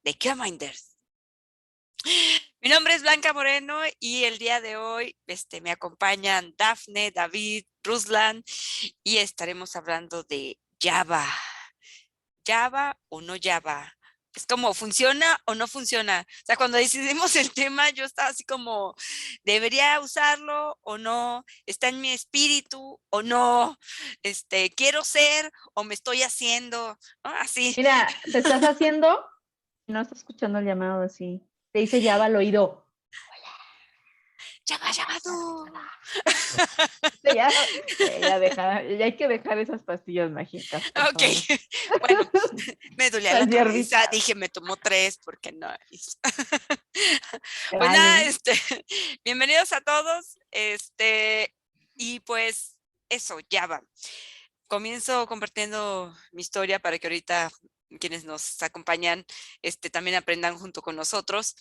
de Q-Minders. Mi nombre es Blanca Moreno y el día de hoy me acompañan Dafne, David, Ruslan y estaremos hablando de Java. ¿Java o no Java? Es como, ¿funciona o no funciona? O sea, cuando decidimos el tema, yo estaba así como, ¿debería usarlo o no? ¿Está en mi espíritu o no? ¿Quiero ser o me estoy haciendo? ¿No? Así. Mira, te estás haciendo, no estás escuchando el llamado así. Te dice Java al oído. Java tú. Ya hay que dejar esas pastillas mágicas, por Ok, favor. bueno, me dolía la Las cabeza, hierbitas. dije, me tomó 3 porque no. Pues nada, Vale. bienvenidos a todos, y pues eso, Java. Comienzo compartiendo mi historia para que ahorita quienes nos acompañan, también aprendan junto con nosotros.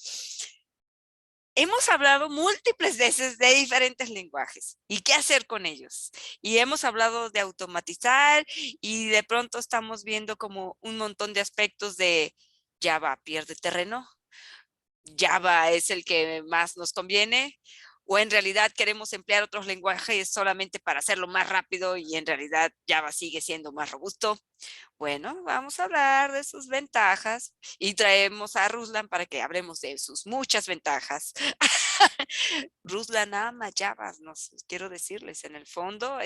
Hemos hablado múltiples veces de diferentes lenguajes y qué hacer con ellos. Y hemos hablado de automatizar y de pronto estamos viendo como un montón de aspectos de Java pierde terreno, Java es el que más nos conviene, o en realidad queremos emplear otros lenguajes solamente para hacerlo más rápido y en realidad Java sigue siendo más robusto. Bueno, vamos a hablar de sus ventajas y traemos a Ruslan para que hablemos de sus muchas ventajas. Ruslan ama Java, no sé, quiero decirles, en el fondo,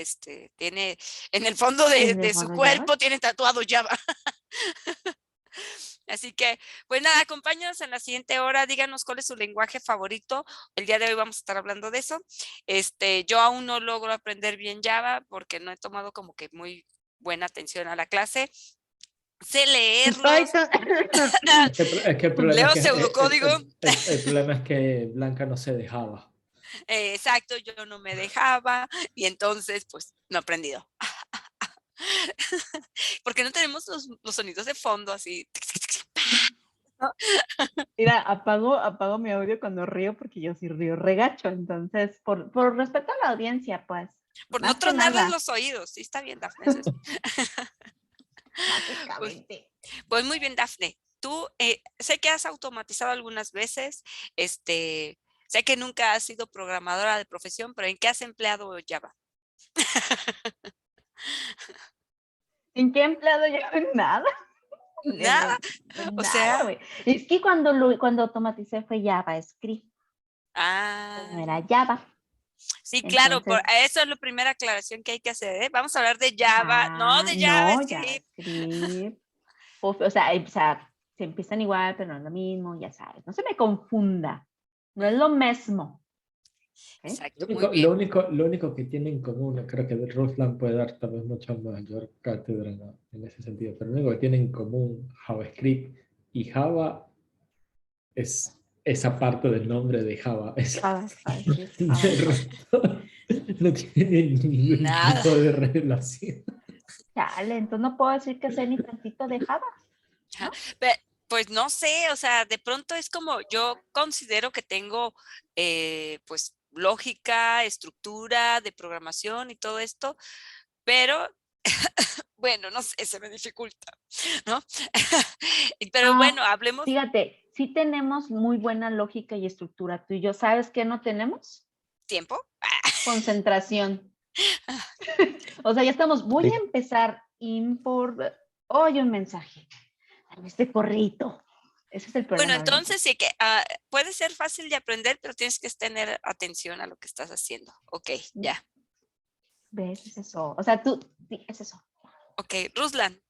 tiene, en el fondo de su cuerpo tiene tatuado Java. Así que, pues nada, acompáñanos en la siguiente hora, díganos cuál es su lenguaje favorito. El día de hoy vamos a estar hablando de eso. Yo aún no logro aprender bien Java porque no he tomado como que muy buena atención a la clase. Sé leerlos. Es que el problema Leo es que pseudocódigo. el problema es que Blanca no se dejaba. Exacto, yo no me dejaba y entonces pues no he aprendido. Porque no tenemos los sonidos de fondo así. Mira, apago mi audio cuando río porque yo sí río regacho. Entonces, por respeto a la audiencia, pues, Por no más que tronarles nada. los oídos. Sí, está bien, Dafne. Pues, Básicamente. pues muy bien, Dafne. Tú, sé que has automatizado algunas veces, sé que nunca has sido programadora de profesión, pero ¿en qué has empleado Java? ¿En qué he empleado ya? En nada. Nada, En o nada, sea, güey. Es que cuando automaticé fue JavaScript, no era Java. sí, claro, Entonces, eso es la primera aclaración que hay que hacer, ¿eh? Vamos a hablar de Java, no de no, JavaScript. JavaScript. O sea, se empiezan igual, pero no es lo mismo, ya sabes. No se me confunda. No es lo mismo. ¿Okay? Exacto, muy bien. Lo único que tienen en común, creo que Ruslan puede dar tal vez mucha mayor cátedra en ese sentido, pero lo único que tienen en común JavaScript y Java es esa parte del nombre de Java. JavaScript. El resto no tiene ningún Nada. tipo de relación. Chale, entonces no puedo decir que sé ni tantito de Java, Ajá. ¿no? Pues no sé, o sea, de pronto es como yo considero que tengo pues lógica, estructura de programación y todo esto, pero bueno, no sé, se me dificulta, ¿no? Pero bueno, No, hablemos fíjate, sí tenemos muy buena lógica y estructura. Tú y yo, ¿sabes qué no tenemos? tiempo. Concentración. O sea, ya estamos, voy a empezar import. Oye, un mensaje. Este corrito. Ese es el Bueno, problema, ¿verdad? entonces sí que puede ser fácil de aprender, pero tienes que tener atención a lo que estás haciendo. Ok, ya. ¿Ves? Es eso. O sea, sí, es eso. Ok, Ruslan,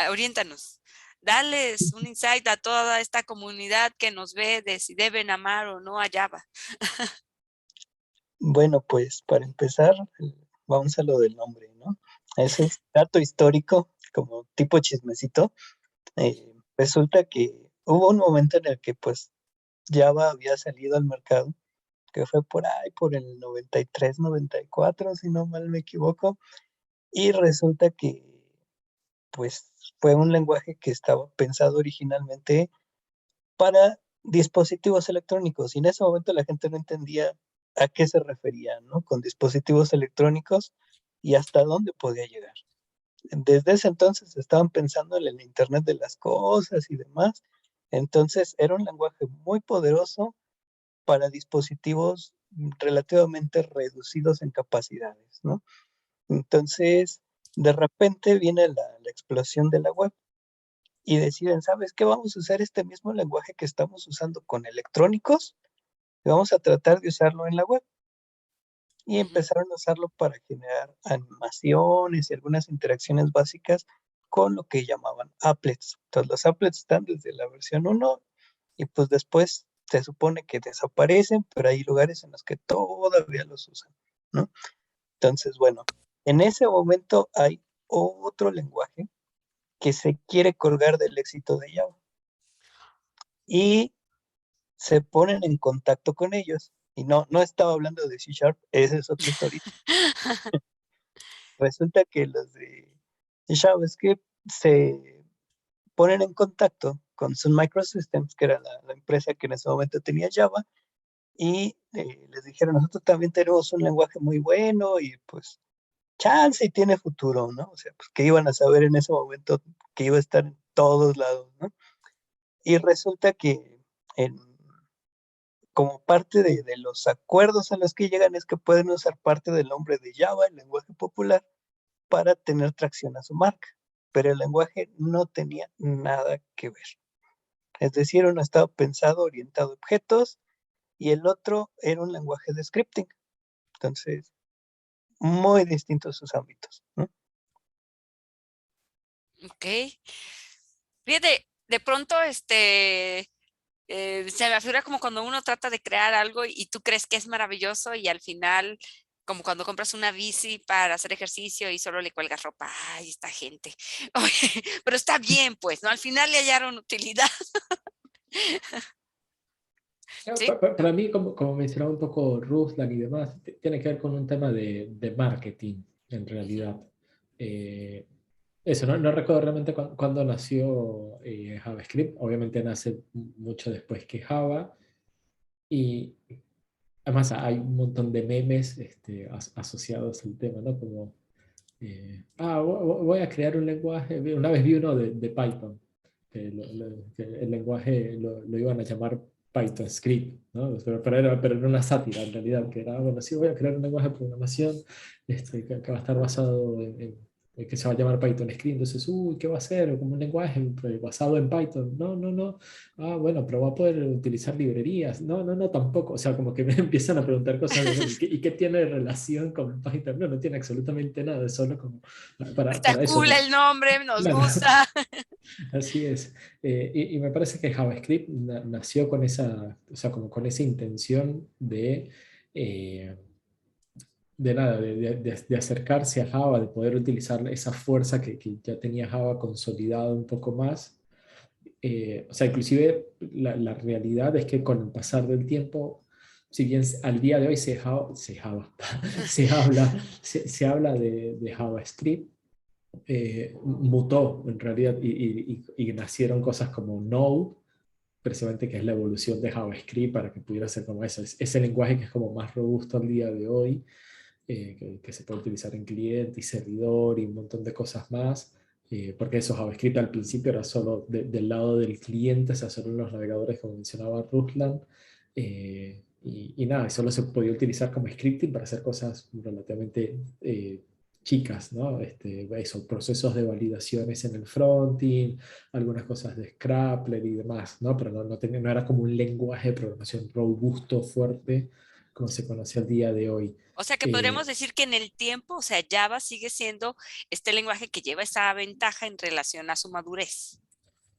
oriéntanos. Dales un insight a toda esta comunidad que nos ve de si deben amar o no a Java. Bueno, pues para empezar, vamos a lo del nombre, ¿no? Ese es dato histórico, como tipo chismecito. Resulta que hubo un momento en el que pues Java había salido al mercado, que fue por ahí, por el 93, 94, si no mal me equivoco, y resulta que pues fue un lenguaje que estaba pensado originalmente para dispositivos electrónicos, y en ese momento la gente no entendía a qué se refería, ¿no? Con dispositivos electrónicos y hasta dónde podía llegar. Desde ese entonces estaban pensando en el Internet de las cosas y demás, Entonces era un lenguaje muy poderoso para dispositivos relativamente reducidos en capacidades, ¿no? Entonces, de repente viene la explosión de la web y deciden, ¿sabes qué? Vamos a usar este mismo lenguaje que estamos usando con electrónicos y vamos a tratar de usarlo en la web. Y Ujú. empezaron a usarlo para generar animaciones y algunas interacciones básicas con lo que llamaban applets. Entonces, los applets están desde la versión 1 y pues después se supone que desaparecen, pero hay lugares en los que todavía los usan, ¿no? Entonces, bueno, en ese momento hay otro lenguaje que se quiere colgar del éxito de Java y se ponen en contacto con ellos. Y no estaba hablando de C Sharp, esa es otra historia. Resulta que los de JavaScript se ponen en contacto con Sun Microsystems, que era la empresa que en ese momento tenía Java, y les dijeron, nosotros también tenemos un lenguaje muy bueno y pues chance y tiene futuro, ¿no? O sea, pues que iban a saber en ese momento que iba a estar en todos lados, ¿no? Y resulta que en, como parte de los acuerdos a los que llegan es que pueden usar parte del nombre de Java, el lenguaje popular, para tener tracción a su marca, pero el lenguaje no tenía nada que ver. Es decir, uno estaba pensado, orientado a objetos, y el otro era un lenguaje de scripting. Entonces, muy distintos sus ámbitos, ¿no? Ok. Fíjate, de pronto, se me figura como cuando uno trata de crear algo y tú crees que es maravilloso y al final, como cuando compras una bici para hacer ejercicio y solo le cuelgas ropa. Ay, esta gente. Oye, pero está bien, pues, ¿no? Al final le hallaron utilidad. ¿Sí? Para mí, como mencionaba un poco Ruslan y demás, tiene que ver con un tema de marketing, en Ujú. realidad. Eso, no recuerdo realmente cuándo nació JavaScript. Obviamente nace mucho después que Java. Y además hay un montón de memes asociados al tema, ¿no? Como, voy a crear un lenguaje. Una vez vi uno de Python, que el lenguaje lo iban a llamar Python Script, ¿no? Pero era una sátira en realidad, que era, bueno, sí, voy a crear un lenguaje de programación que va a estar basado que se va a llamar Python Script. Entonces, uy, ¿qué va a ser? Como un lenguaje basado en Python. No, no, no. Ah, bueno, pero va a poder utilizar librerías. No, no, no, tampoco. O sea, como que me empiezan a preguntar cosas de, bueno, ¿y qué tiene relación con Python? No, no tiene absolutamente nada, es solo como Está para eso. cool el nombre, nos Claro, gusta. así es. Y me parece que JavaScript nació con esa, o sea, como con esa intención eh, de nada, de acercarse a Java, de poder utilizar esa fuerza que ya tenía Java consolidada un poco más. O sea, inclusive la realidad es que con el pasar del tiempo, si bien al día de hoy se habla de JavaScript, mutó en realidad y nacieron cosas como Node, precisamente que es la evolución de JavaScript para que pudiera ser como eso. Ese lenguaje que es como más robusto al día de hoy, que se puede utilizar en cliente y servidor y un montón de cosas más. Porque eso, JavaScript al principio era solo del lado del cliente, o sea, solo en los navegadores, como mencionaba Ruslan. Y nada, solo se podía utilizar como scripting para hacer cosas relativamente chicas, ¿no? Eso, procesos de validaciones en el fronting, algunas cosas de Scrapler y demás, ¿no? Pero no era como un lenguaje de programación robusto, fuerte, como se conoce al día de hoy. O sea que podríamos Eh, decir que en el tiempo, o sea, Java sigue siendo este lenguaje que lleva esa ventaja en relación a su madurez.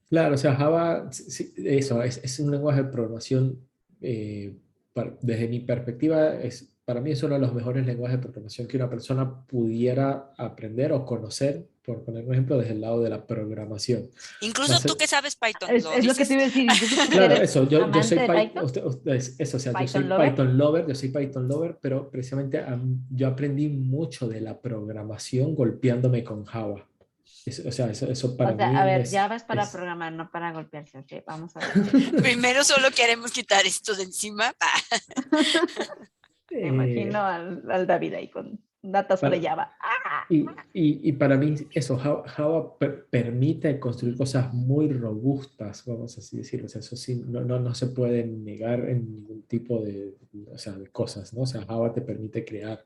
claro, o sea, Java, sí, eso, es un lenguaje de programación, desde mi perspectiva, para mí es uno de los mejores lenguajes de programación que una persona pudiera aprender o conocer, por poner un ejemplo, desde el lado de la programación. Incluso Más, tú que sabes Python, ¿lo Es lo que te dices? iba a decir, incluso tú que claro, eres eso, yo soy amante de Python, eso, o sea, yo soy Python lover. Python lover, pero precisamente yo aprendí mucho de la programación golpeándome con Java. O sea, eso O para sea, a mí ver, es, Java es para es programar, no para golpearse, ok, vamos a ver. Primero solo queremos quitar esto de encima. Me imagino eh, al David ahí con datos sobre para, Java. ¡Ah! Y para mí eso, Java permite construir cosas muy robustas, vamos a así decirlo. O sea, eso sí, no se puede negar en ningún tipo de, o sea, de cosas, ¿no? O sea, Java te permite crear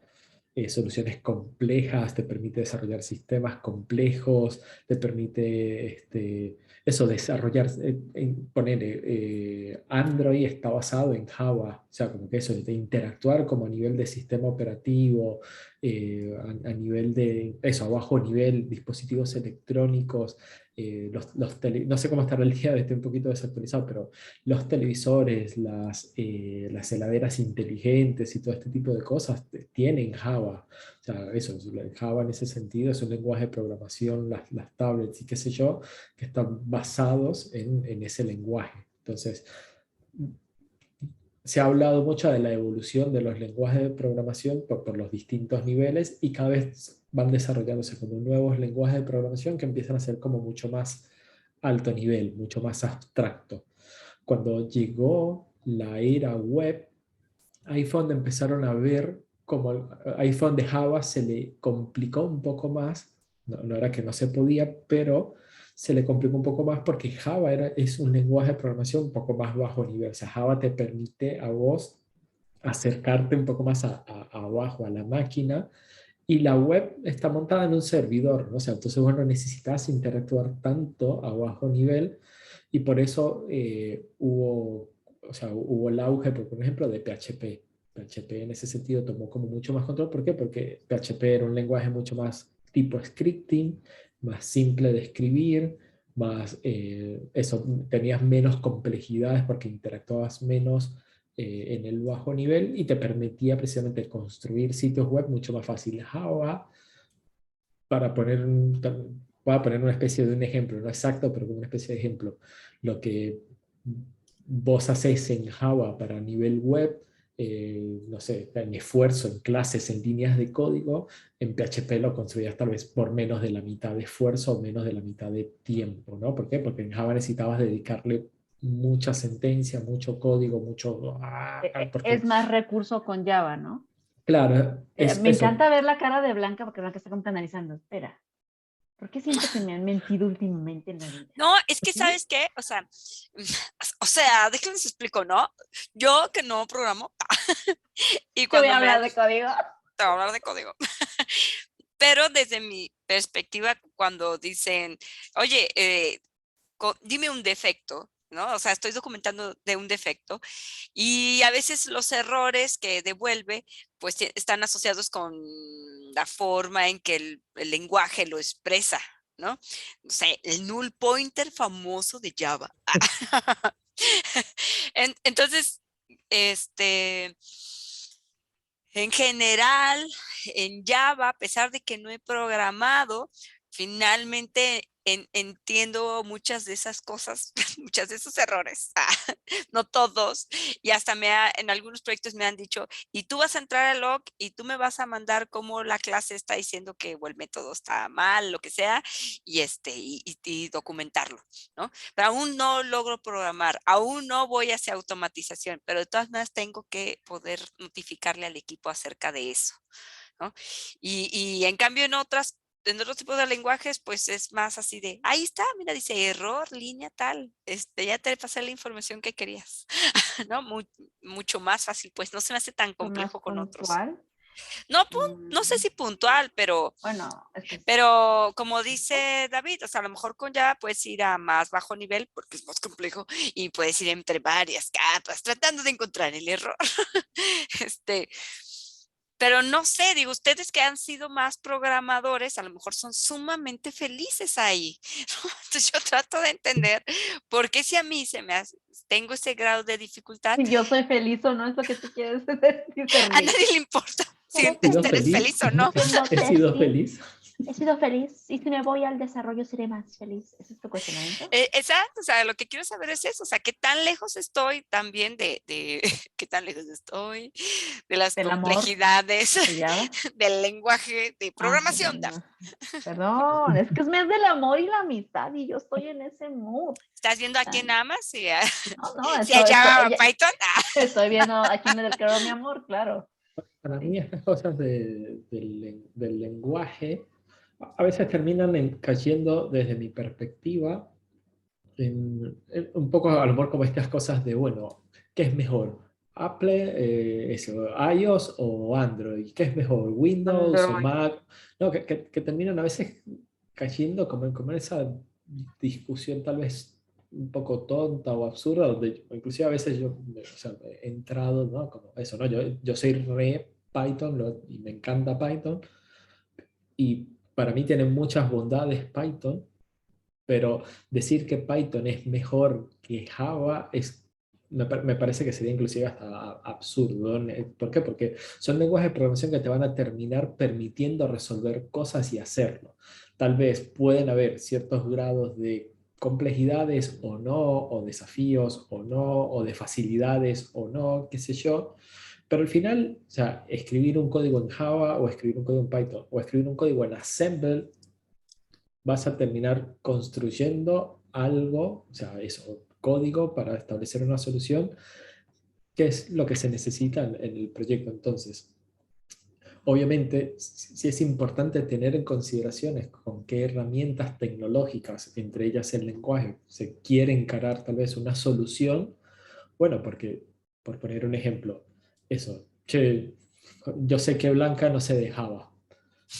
soluciones complejas, te permite desarrollar sistemas complejos, te permite eso, desarrollar, Android está basado en Java, o sea, como que eso, de interactuar como a nivel de sistema operativo, a nivel de, eso, a bajo nivel, dispositivos electrónicos, no sé cómo estará el día, estoy un poquito desactualizado, pero los televisores, las heladeras inteligentes y todo este tipo de cosas tienen Java. O sea, eso, Java en ese sentido es un lenguaje de programación, las tablets y qué sé yo, que están basados en ese lenguaje. Entonces, se ha hablado mucho de la evolución de los lenguajes de programación por los distintos niveles y cada vez van desarrollándose como nuevos lenguajes de programación que empiezan a ser como mucho más alto nivel, mucho más abstracto. Cuando llegó la era web, ahí fue donde empezaron a ver como ahí fue donde Java se le complicó un poco más, no era que no se podía, pero se le complicó un poco más porque Java es un lenguaje de programación un poco más bajo nivel. O sea, Java te permite a vos acercarte un poco más abajo a la máquina y la web está montada en un servidor, ¿no? O sea, entonces vos no necesitas interactuar tanto a bajo nivel y por eso o sea, hubo el auge, por ejemplo, de PHP. PHP en ese sentido tomó como mucho más control. ¿Por qué? Porque PHP era un lenguaje mucho más tipo scripting, más simple de escribir, más eso, tenías menos complejidades porque interactuabas menos en el bajo nivel y te permitía precisamente construir sitios web mucho más fácil. Java, para poner voy a poner una especie de un ejemplo, no exacto, pero como una especie de ejemplo, lo que vos hacés en Java para nivel web, no sé, en esfuerzo, en clases, en líneas de código, en PHP lo construías tal vez por menos de la mitad de esfuerzo o menos de la mitad de tiempo, ¿no? ¿Por qué? Porque en Java necesitabas dedicarle mucha sentencia, mucho código, mucho... porque, Es más recurso con Java, ¿no? claro, es Me eso. encanta ver la cara de Blanca porque Blanca está como que analizando. Espera, ¿por qué siento que me han mentido últimamente en la vida? No, es que, ¿Por qué? ¿sabes qué? O sea, déjenme les explico, ¿no? Yo que no programo, y Te voy cuando a me hablar han, de código. te voy a hablar de código, pero desde mi perspectiva, cuando dicen, oye, dime un defecto, ¿no? O sea, estoy documentando de un defecto y a veces los errores que devuelve, pues están asociados con la forma en que el lenguaje lo expresa, ¿no? O sea, el null pointer famoso de Java. Entonces, este, en general, en Java, a pesar de que no he programado, finalmente entiendo muchas de esas cosas, muchas de esos errores, no todos, y hasta en algunos proyectos me han dicho, y tú vas a entrar al log y tú me vas a mandar cómo la clase está diciendo que o el método está mal, lo que sea, y documentarlo, ¿no? Pero aún no logro programar, aún no voy hacia automatización, pero de todas maneras tengo que poder notificarle al equipo acerca de eso, ¿no? Y en cambio en otros tipos de lenguajes, pues es más así de, ahí está, mira, dice error, línea tal, ya te pasé la información que querías, ¿no? Mucho más fácil, pues no se me hace tan Más complejo con otros. puntual. No, no sé Mm, si puntual, bueno, es que pero como dice David, o sea, a lo mejor con Java puedes ir a más bajo nivel porque es más complejo y puedes ir entre varias capas tratando de encontrar el error. Este, pero no sé, digo, ustedes que han sido más programadores, a lo mejor son sumamente felices ahí. Entonces yo trato de entender por qué si a mí tengo ese grado de dificultad, si yo soy feliz o no es lo que tú quieres decir, a Terry. nadie le importa si Seré ¿He sido feliz eres feliz? feliz o no. ¿He diciéndote sido sí. feliz? He sido feliz y si me voy al desarrollo seré más feliz. ¿Ese es tu cuestionamiento? Exacto, o sea, lo que quiero saber es eso, o sea, qué tan lejos estoy también qué tan lejos estoy de las Del amor complejidades de Java. del lenguaje de Ah, programación. no. Perdón, es que es mes del amor y la amistad y yo estoy en ese mood. ¿Estás viendo a Ay, quién amas? no, Si a esto, Java o a Python. estoy viendo a quién le declaro mi amor, claro. Para mí estas cosas del lenguaje a veces terminan cayendo desde mi perspectiva en un poco a lo mejor como estas cosas de, bueno, ¿qué es mejor? Apple, iOS o Android, ¿qué es mejor? Windows o Android. Mac, no, que terminan a veces cayendo como en esa discusión tal vez un poco tonta o absurda, donde inclusive a veces yo o sea, he entrado, ¿no? Como eso, ¿no? Yo soy re Python y me encanta Python y para mí tiene muchas bondades Python, pero decir que Python es mejor que Java me parece que sería inclusive hasta absurdo. ¿Por qué? Porque son lenguajes de programación que te van a terminar permitiendo resolver cosas y hacerlo. Tal vez pueden haber ciertos grados de complejidades o no, o desafíos o no, o de facilidades o no, qué sé yo. Pero al final, o sea, escribir un código en Java o escribir un código en Python o escribir un código en Assemble vas a terminar construyendo algo, o sea, eso, código para establecer una solución, que es lo que se necesita en el proyecto. Entonces, obviamente, sí es importante tener en consideraciones con qué herramientas tecnológicas, entre ellas el lenguaje, se quiere encarar tal vez una solución. Bueno, porque, por poner un ejemplo, eso, che, yo sé que Blanca no se dejaba.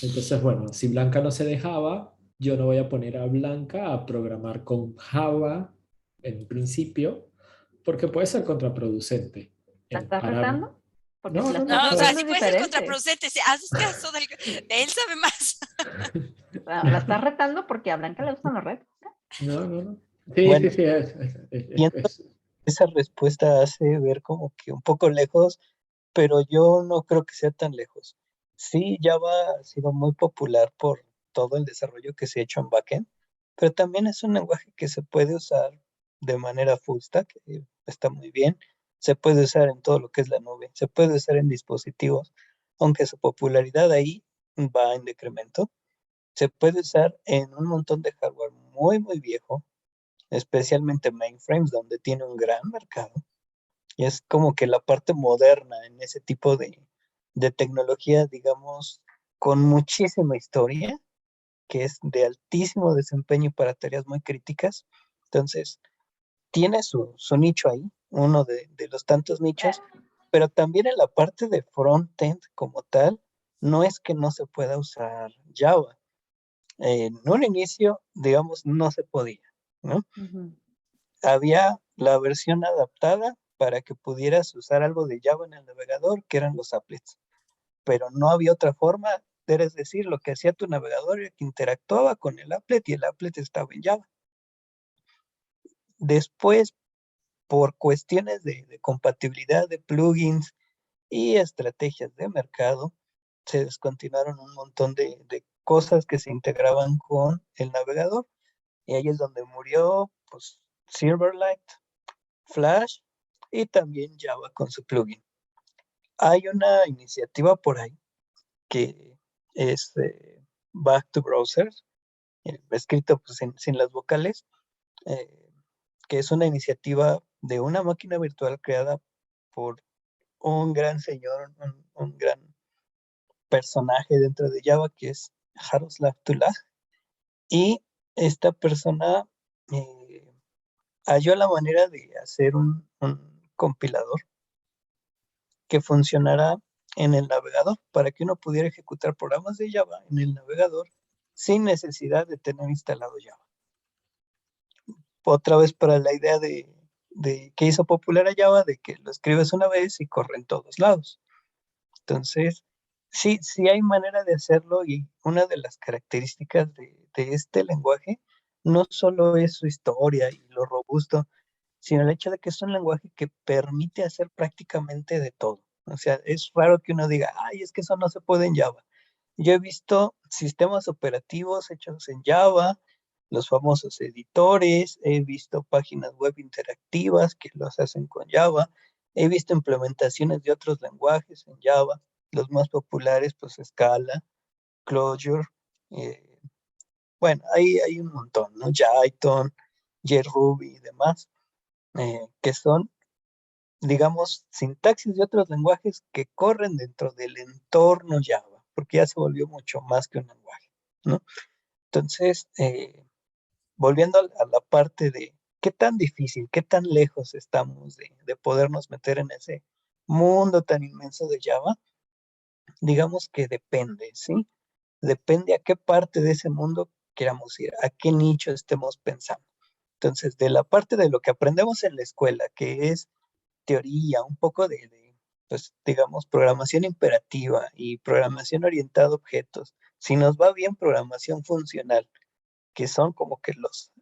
Entonces, bueno, si Blanca no se dejaba, yo no voy a poner a Blanca a programar con Java en principio, porque puede ser contraproducente. ¿La estás Para... retando? Porque si No, la no, no, estás No, o sea, retando sí es puede ser diferente. contraproducente. Si haces caso de él sabe más. Bueno, la estás retando porque a Blanca le gustan los retos. no, no, no. Sí, sí, Bueno, sí, siento que esa respuesta hace ver como que un poco lejos, pero yo no creo que sea tan lejos. Sí, Java ha sido muy popular por todo el desarrollo que se ha hecho en backend, pero también es un lenguaje que se puede usar de manera full stack, está muy bien. Se puede usar en todo lo que es la nube, se puede usar en dispositivos, aunque su popularidad ahí va en decremento. Se puede usar en un montón de hardware muy, muy viejo, especialmente mainframes, donde tiene un gran mercado. Y es como que la parte moderna en ese tipo de tecnología, digamos, con muchísima historia, que es de altísimo desempeño para tareas muy críticas. Entonces, tiene su nicho ahí, uno de los tantos nichos, pero también en la parte de frontend como tal, no es que no se pueda usar Java. En un inicio, digamos, no se podía, ¿no? Ujú. Había la versión adaptada para que pudieras usar algo de Java en el navegador, que eran los applets, pero no había otra forma, es decir, lo que hacía tu navegador era que interactuaba con el applet y el applet estaba en Java. Después, por cuestiones de compatibilidad de plugins y estrategias de mercado, se descontinuaron un montón de cosas que se integraban con el navegador. Y ahí es donde murió pues, Silverlight, Flash y también Java con su plugin. Hay una iniciativa por ahí que es Back to Browser, escrito pues, sin las vocales, eh, que es una iniciativa de una máquina virtual creada por un gran señor, un gran personaje dentro de Java que es Jaroslav Tulaj. Y esta persona eh, halló la manera de hacer un compilador que funcionara en el navegador para que uno pudiera ejecutar programas de Java en el navegador sin necesidad de tener instalado Java. Otra vez para la idea de que hizo popular a Java, de que lo escribes una vez y corre en todos lados. Entonces, sí, sí hay manera de hacerlo y una de las características de este lenguaje no solo es su historia y lo robusto, sino el hecho de que es un lenguaje que permite hacer prácticamente de todo. O sea, es raro que uno diga, ay, es que eso no se puede en Java. Yo he visto sistemas operativos hechos en Java, los famosos editores, he visto páginas web interactivas que los hacen con Java, he visto implementaciones de otros lenguajes en Java, los más populares, pues Scala, Clojure, eh, bueno, hay un montón, ¿no? Jython, JRuby y demás, que son digamos, sintaxis de otros lenguajes que corren dentro del entorno Java, porque ya se volvió mucho más que un lenguaje, ¿no? Entonces, volviendo a la parte de qué tan difícil, qué tan lejos estamos de podernos meter en ese mundo tan inmenso de Java, digamos que depende, ¿sí? Depende a qué parte de ese mundo queramos ir, a qué nicho estemos pensando. Entonces, de la parte de lo que aprendemos en la escuela, que es teoría, un poco pues, digamos, programación imperativa y programación orientada a objetos, si nos va bien programación funcional, que son como que los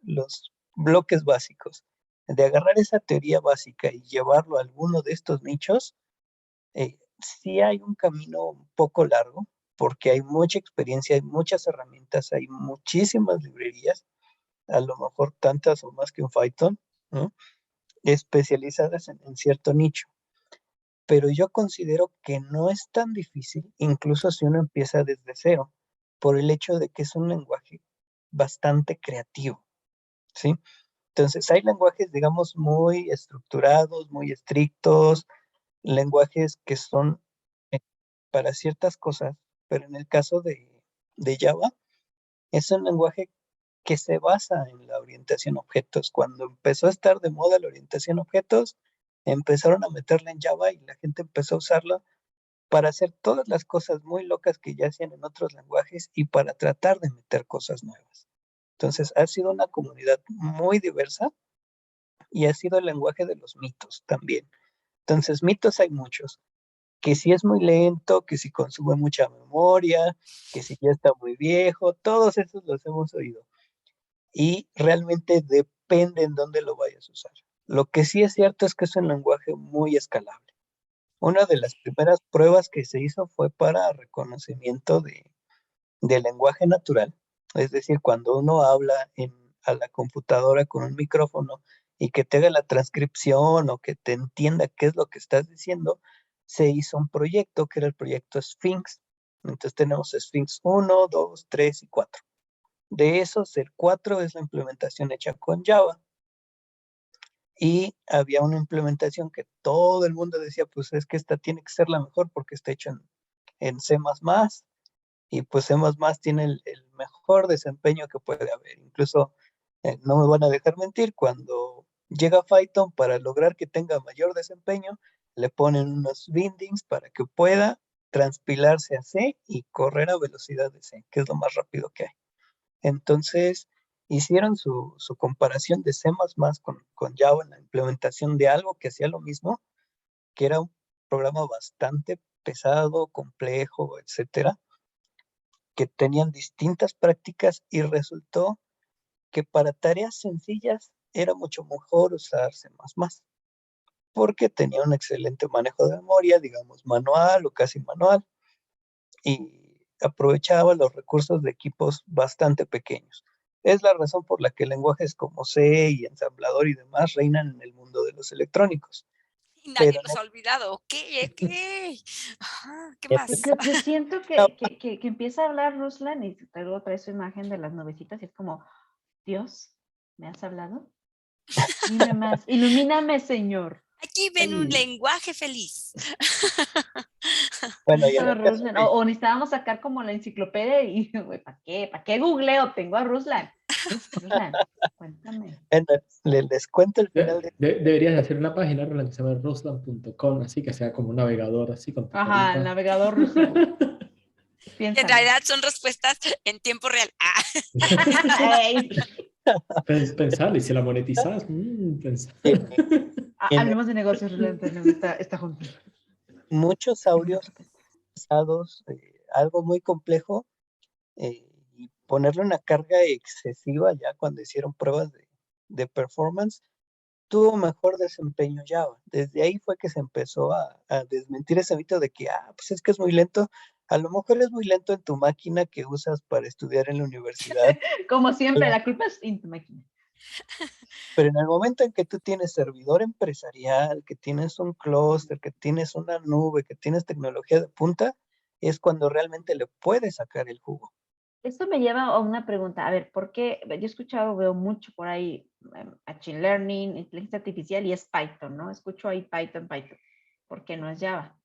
bloques básicos, de agarrar esa teoría básica y llevarlo a alguno de estos nichos, sí hay un camino un poco largo, porque hay mucha experiencia, hay muchas herramientas, hay muchísimas librerías, a lo mejor tantas o más que un Python, ¿no? Especializadas en cierto nicho. Pero yo considero que no es tan difícil, incluso si uno empieza desde cero, por el hecho de que es un lenguaje bastante creativo, ¿sí? Entonces hay lenguajes, digamos, muy estructurados, muy estrictos, lenguajes que son eh, para ciertas cosas, pero en el caso de Java, es un lenguaje que se basa en la orientación a objetos. Cuando empezó a estar de moda la orientación a objetos, empezaron a meterla en Java y la gente empezó a usarla para hacer todas las cosas muy locas que ya hacían en otros lenguajes y para tratar de meter cosas nuevas. Entonces, ha sido una comunidad muy diversa y ha sido el lenguaje de los mitos también. Entonces, mitos hay muchos, que si es muy lento, que si consume mucha memoria, que si ya está muy viejo, todos esos los hemos oído. Y realmente depende en dónde lo vayas a usar. Lo que sí es cierto es que es un lenguaje muy escalable. Una de las primeras pruebas que se hizo fue para reconocimiento de lenguaje natural. Es decir, cuando uno habla a la computadora con un micrófono y que te haga la transcripción o que te entienda qué es lo que estás diciendo, se hizo un proyecto que era el proyecto Sphinx. Entonces tenemos Sphinx 1, 2, 3 y 4. De esos, el 4 es la implementación hecha con Java. Y había una implementación que todo el mundo decía, pues es que esta tiene que ser la mejor porque está hecha en C++, y pues C++ tiene el mejor desempeño que puede haber. Incluso no me van a dejar mentir, cuando llega Python para lograr que tenga mayor desempeño, le ponen unos bindings para que pueda transpilarse a C y correr a velocidad de C, que es lo más rápido que hay. Entonces, hicieron su comparación de C++ con Java en la implementación de algo que hacía lo mismo, que era un programa bastante pesado, complejo, etcétera, que tenían distintas prácticas y resultó que para tareas sencillas era mucho mejor usar C++, porque tenía un excelente manejo de memoria, digamos manual o casi manual, y aprovechaba los recursos de equipos bastante pequeños. Es la razón por la que lenguajes como C y ensamblador y demás reinan en el mundo de los electrónicos. Y nadie Pero en los ha olvidado. Ok, ok. Ajá, ¿qué Yo, más? yo siento esta que empieza a hablar Ruslan y luego trae su imagen de las nubecitas y es como, Dios, ¿me has hablado? Dime más, ilumíname, Señor. Aquí ven un lenguaje feliz. bueno, y en Eso, el caso Ruslan. de, O necesitábamos sacar como la enciclopedia y, güey, ¿para qué? ¿Para qué googleo? Tengo a Ruslan. Ruslan, cuéntame. les cuento el final de Deberías de hacer una página, Roland, que se llama ruslan.com, así que sea como un navegador, así con tu Ajá, el carita. navegador Ruslan. Que en Piénsalo. realidad son respuestas en tiempo real. Ah, Ey, Pensalo, y si la monetizas, pensá. que en hablemos de negocios, Ruslan, tenemos esta junta. muchos Tengo una audios propuesta. pesados, algo muy complejo, y ponerle una carga excesiva ya cuando hicieron pruebas de performance, tuvo mejor desempeño Java. Desde ahí fue que se empezó a desmentir ese mito de que, pues es que es muy lento. A lo mejor es muy lento en tu máquina que usas para estudiar en la universidad, Como siempre, pero, la culpa es en tu máquina. pero en el momento en que tú tienes servidor empresarial, que tienes un clúster, que tienes una nube, que tienes tecnología de punta, es cuando realmente le puedes sacar el jugo. Esto me lleva a una pregunta. A ver, ¿por qué? Yo he escuchado, veo mucho por ahí Machine Learning, inteligencia artificial y es Python, ¿no? Escucho ahí Python, Python. ¿Por qué no es Java?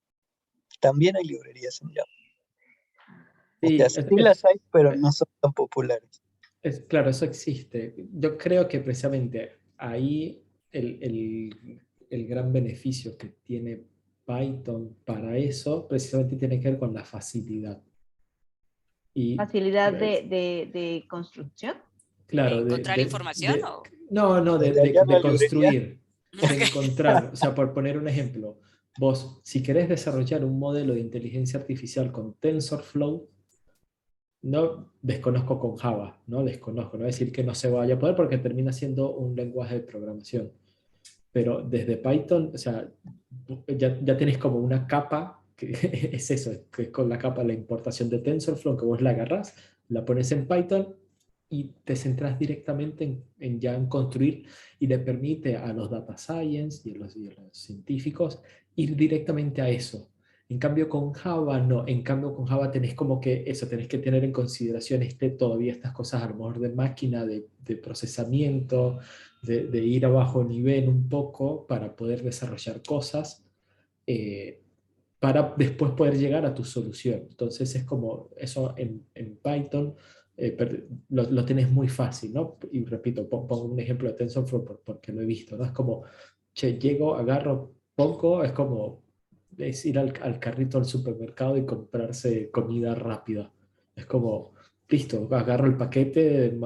También hay librerías en Java. O sea, Sí, sí las hay, pero no son tan populares. claro, eso existe. Yo creo que precisamente ahí el gran beneficio que tiene Python para eso precisamente tiene que ver con la facilidad. Y Facilidad eh, de construcción. ¿De claro, encontrar información o...? no, no, ¿De hallar la de librería? construir, de encontrar. O sea, por poner un ejemplo, vos, si querés desarrollar un modelo de inteligencia artificial con TensorFlow, no desconozco con Java, no desconozco, no voy a decir que no se vaya a poder porque termina siendo un lenguaje de programación. Pero desde Python, o sea, ya tenés como una capa, que es eso, que es con la capa la importación de TensorFlow, que vos la agarrás, la pones en Python y te centras directamente en ya en construir y le permite a los data science y a los científicos ir directamente a eso. En cambio con Java no, en cambio con Java tenés como que eso, tenés que tener en consideración todavía estas cosas a lo mejor de máquina, de procesamiento, de ir a bajo nivel un poco para poder desarrollar cosas, eh, para después poder llegar a tu solución. Entonces es como eso en Python, lo tenés muy fácil, ¿no? Y repito, pongo un ejemplo de TensorFlow porque lo he visto, ¿no? Es como, che, llego, agarro, pongo, es como es ir al carrito al supermercado y comprarse comida rápida. Es como, listo, agarro el paquete,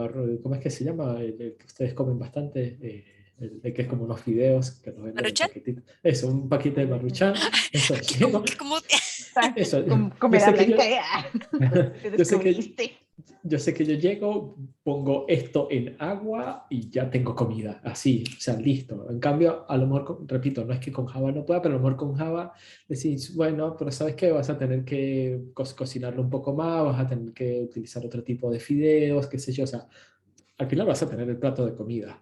¿cómo es que se llama? El que ustedes comen bastante, el que es como unos fideos que nos venden en ¿Maruchan? paquetitos. Eso, un paquete de Maruchan, eso, Aquí llego, como... eso, yo Comerá sé que blanca. Te yo sé que, descubriste. yo sé que yo llego, pongo esto en agua y ya tengo comida, así, o sea, listo. En cambio, a lo mejor, repito, no es que con Java no pueda, pero a lo mejor con Java decís, bueno, pero ¿sabes qué? Vas a tener que cocinarlo un poco más, vas a tener que utilizar otro tipo de fideos, qué sé yo, o sea, al final vas a tener el plato de comida,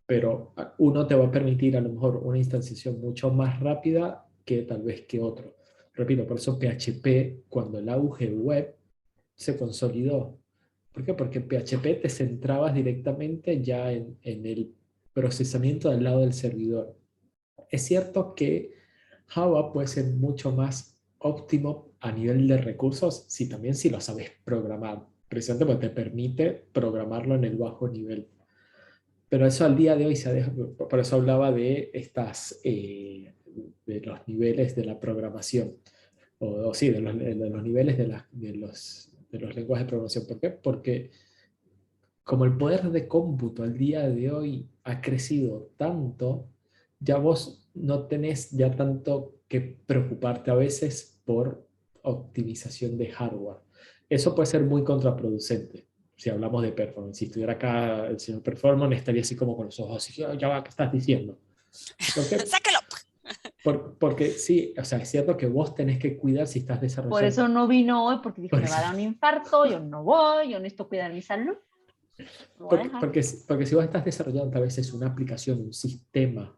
pero uno te va a permitir a lo mejor una instanciación mucho más rápida que tal vez que otro. Repito, por eso PHP, cuando el auge web se consolidó. ¿Por qué? Porque en PHP te centrabas directamente ya en el procesamiento del lado del servidor. Es cierto que Java puede ser mucho más óptimo a nivel de recursos si también si lo sabes programar. Precisamente porque te permite programarlo en el bajo nivel. Pero eso al día de hoy se ha dejado, por eso hablaba de estas, de los niveles de la programación, o sí, de los niveles de los lenguajes de programación. ¿Por qué? Porque como el poder de cómputo al día de hoy ha crecido tanto, ya vos no tenés ya tanto que preocuparte a veces por optimización de hardware. Eso puede ser muy contraproducente si hablamos de performance. Si estuviera acá el señor Performance, estaría así como con los ojos así, ya va, ¿qué estás diciendo? ¿Por qué? ¡Sácalo! Porque sí, o sea, es cierto que vos tenés que cuidar si estás Por eso desarrollando. no vino hoy, porque dijo, Por me va a eso, dar un infarto, yo no voy, yo necesito cuidar mi salud. Lo voy a dejar. porque si vos estás desarrollando a veces una aplicación, un sistema,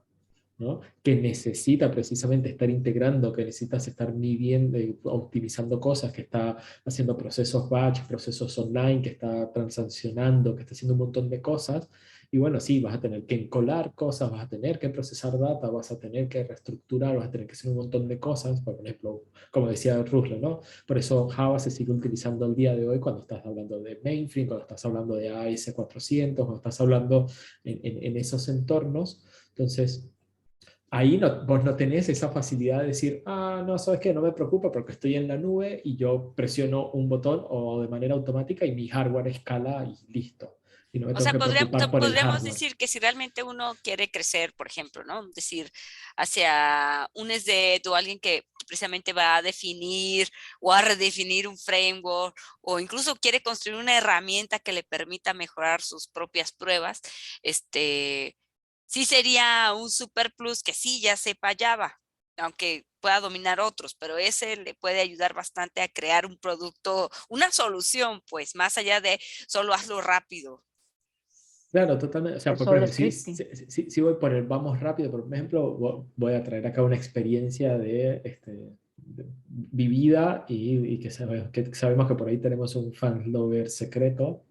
¿no? Que necesita precisamente estar integrando, que necesitas estar midiendo y optimizando cosas, que está haciendo procesos batch, procesos online, que está transaccionando, que está haciendo un montón de cosas. Y bueno, sí, vas a tener que encolar cosas, vas a tener que procesar data, vas a tener que reestructurar, vas a tener que hacer un montón de cosas, por ejemplo, como decía Ruslo, ¿no? Por eso Java se sigue utilizando el día de hoy cuando estás hablando de mainframe, cuando estás hablando de AS400, cuando estás hablando en esos entornos. Entonces, ahí no, vos no tenés esa facilidad de decir, ah, no, sabes qué, no me preocupa porque estoy en la nube y yo presiono un botón o de manera automática y mi hardware escala y listo. Y no me O tengo sea, que preocupar por el podríamos hardware. decir que si realmente uno quiere crecer, por ejemplo, ¿no? Decir, hacia un SDET o alguien que precisamente va a definir o a redefinir un framework o incluso quiere construir una herramienta que le permita mejorar sus propias pruebas, sí sería un super plus que sí ya sepa Java, aunque pueda dominar otros, pero ese le puede ayudar bastante a crear un producto, una solución, pues, más allá de solo hazlo rápido. Claro, totalmente. O sea, El por solo ejemplo, scripting. si voy por el vamos rápido, por ejemplo, voy a traer acá una experiencia de, vivida y que sabemos que por ahí tenemos un fan lover secreto.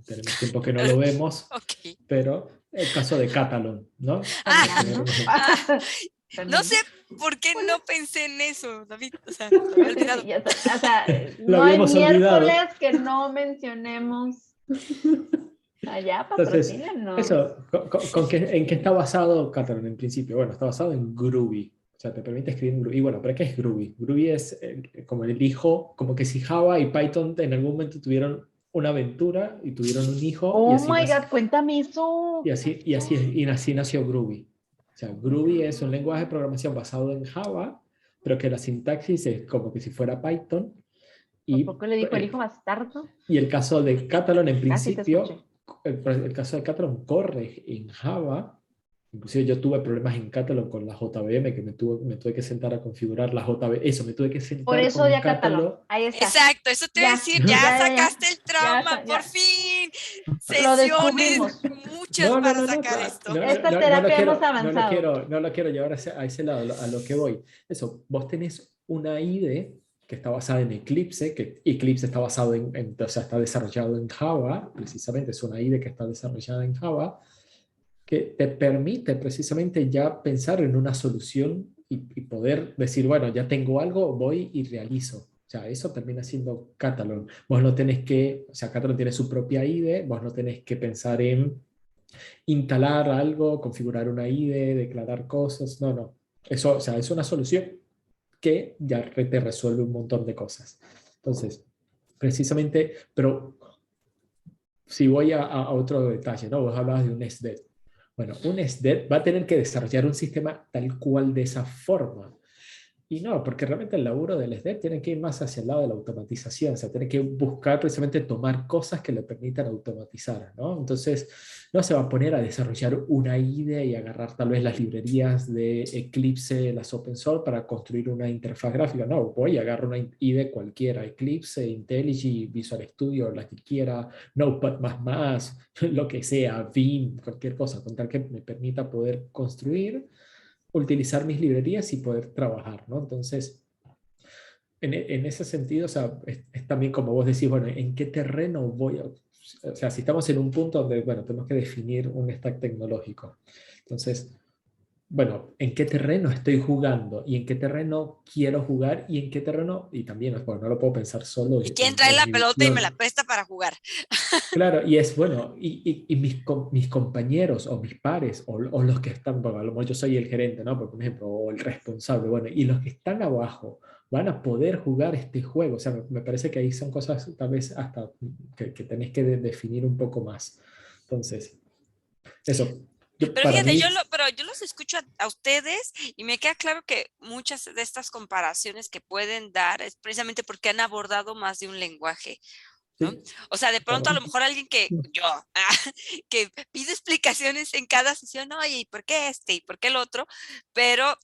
Tenemos tiempo que no lo vemos, Ok. pero el caso de Catalan, ¿no? Ah, Por poner un ejemplo. no sé por qué no pensé en eso, David. O sea, lo había olvidado. O sea, Lo no hay habíamos olvidado. miércoles que no mencionemos allá, Entonces, patrocínenos. eso, ¿en qué está basado Catalan en principio? Bueno, está basado en Groovy. O sea, te permite escribir en Groovy. Y bueno, ¿pero qué es Groovy? Groovy es como el hijo, como que si Java y Python en algún momento tuvieron una aventura y tuvieron un hijo y Oh así, my God, cuéntame eso. así nació Groovy. O sea, Groovy es un lenguaje de programación basado en Java, pero que la sintaxis es como que si fuera Python. ¿Por poco le dijo el hijo bastardo? Y el caso de Catalan en Casi te escuché. principio, el caso de Catalan corre en Java. Inclusive yo tuve problemas en Catalan con la JVM, que me tuve que sentar a configurar la JVM. Eso, me tuve que sentar Por eso con ya Catalan. Catalán. Ahí está. Exacto, eso te iba a decir, ya sacaste el trauma, ya. por fin. Lo Sesiones, descubrimos. muchas para sacar esto. Esta terapia hemos avanzado. No lo quiero llevar a ese lado, a lo que voy. Eso, vos tenés una IDE que está basada en Eclipse, que Eclipse está basado o sea, está desarrollado en Java, precisamente es una IDE que está desarrollada en Java, que te permite precisamente ya pensar en una solución y poder decir, bueno, ya tengo algo, voy y realizo. O sea, eso termina siendo Catalan. Vos no tenés que, o sea, Catalan tiene su propia IDE, vos no tenés que pensar en instalar algo, configurar una IDE, declarar cosas, no. Eso, o sea, es una solución que ya te resuelve un montón de cosas. Entonces, precisamente, pero si voy a otro detalle, ¿no? Vos hablabas de un SDET. Bueno, un SDET va a tener que desarrollar un sistema tal cual de esa forma. Y no, porque realmente el laburo del SDET tiene que ir más hacia el lado de la automatización, o sea, tiene que buscar precisamente tomar cosas que le permitan automatizar, ¿no? Entonces, no se va a poner a desarrollar una IDE y agarrar tal vez las librerías de Eclipse, las open source, para construir una interfaz gráfica. No, voy a agarrar una IDE cualquiera, Eclipse, IntelliJ, Visual Studio, la que quiera, Notepad++, lo que sea, Vim, cualquier cosa, con tal que me permita poder construir, utilizar mis librerías y poder trabajar, ¿no? Entonces, en ese sentido, o sea, es también como vos decís, bueno, ¿en qué terreno voy a...? O sea, si estamos en un punto donde, bueno, tenemos que definir un stack tecnológico. Entonces, bueno, ¿en qué terreno estoy jugando? ¿Y en qué terreno quiero jugar? ¿Y en qué terreno? Y también, bueno, no lo puedo pensar solo. ¿Y quién trae la pelota y me la presta para jugar? Claro, y es bueno, y mis compañeros o mis pares o los que están, bueno, a lo mejor yo soy el gerente, ¿no? Por ejemplo, o el responsable, bueno, y los que están abajo van a poder jugar este juego. O sea, me parece que ahí son cosas tal vez hasta que tenés que definir un poco más. Entonces, eso. Pero Para fíjate, mí, pero yo los escucho a ustedes y me queda claro que muchas de estas comparaciones que pueden dar es precisamente porque han abordado más de un lenguaje, ¿no? sí, O sea, de pronto a lo mejor alguien que que pide explicaciones en cada sesión, oye, ¿y por qué este? ¿Y por qué el otro? Pero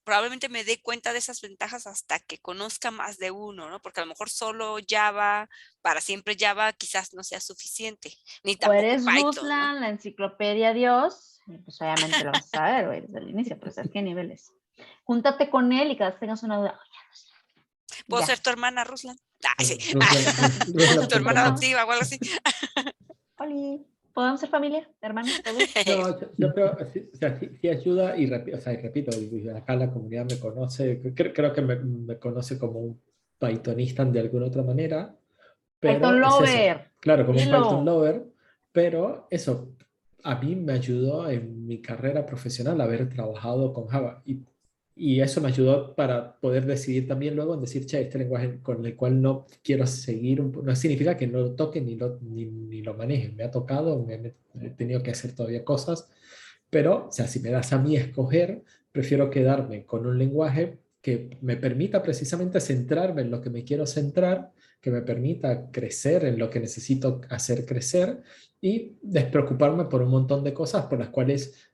probablemente me dé cuenta de esas ventajas hasta que conozca más de uno, ¿no? Porque a lo mejor solo Java, para siempre Java, quizás no sea suficiente, ni O tampoco eres Python, ¿no? Ruslan, la enciclopedia Dios, y pues obviamente lo vas a saber, güey, desde el inicio, pero ¿sabes qué niveles? Júntate con él y cada vez que tengas una duda, oye, Ruslan. ¿Puedo Ya. ser tu hermana, Ruslan? Sí. Tu hermana Ruslan.com. adoptiva o algo así. Oli, ¿podemos ser familia, hermanos, todos? No, yo creo, o sea, sí ayuda y, o sea, y repito, acá la comunidad me conoce, creo que me conoce como un pythonista de alguna otra manera, Python pero es eso, lover. claro, como un Python Dilo. lover, pero eso, a mí me ayudó en mi carrera profesional haber trabajado con Java y eso me ayudó para poder decidir también luego en decir, che, este lenguaje con el cual no quiero seguir, no significa que no lo toque ni lo maneje, me ha tocado, he tenido que hacer todavía cosas, pero, o sea, si me das a mí escoger, prefiero quedarme con un lenguaje que me permita precisamente centrarme en lo que me quiero centrar, que me permita crecer en lo que necesito hacer crecer y despreocuparme por un montón de cosas por las cuales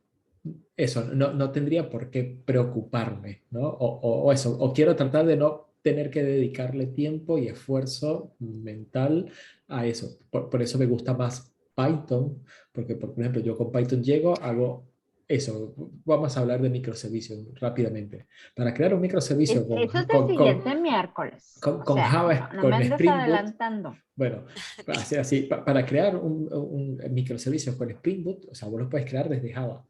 eso, no tendría por qué preocuparme, ¿no? O eso, o quiero tratar de no tener que dedicarle tiempo y esfuerzo mental a eso. Por eso me gusta más Python, porque por ejemplo yo con Python llego, hago eso, vamos a hablar de microservicios rápidamente. Para crear un microservicio Eso es el siguiente miércoles. con O sea, Java, no me con andes Spring Boot, adelantando. bueno, así, para crear un microservicio con Spring Boot, o sea, vos lo puedes crear desde Java,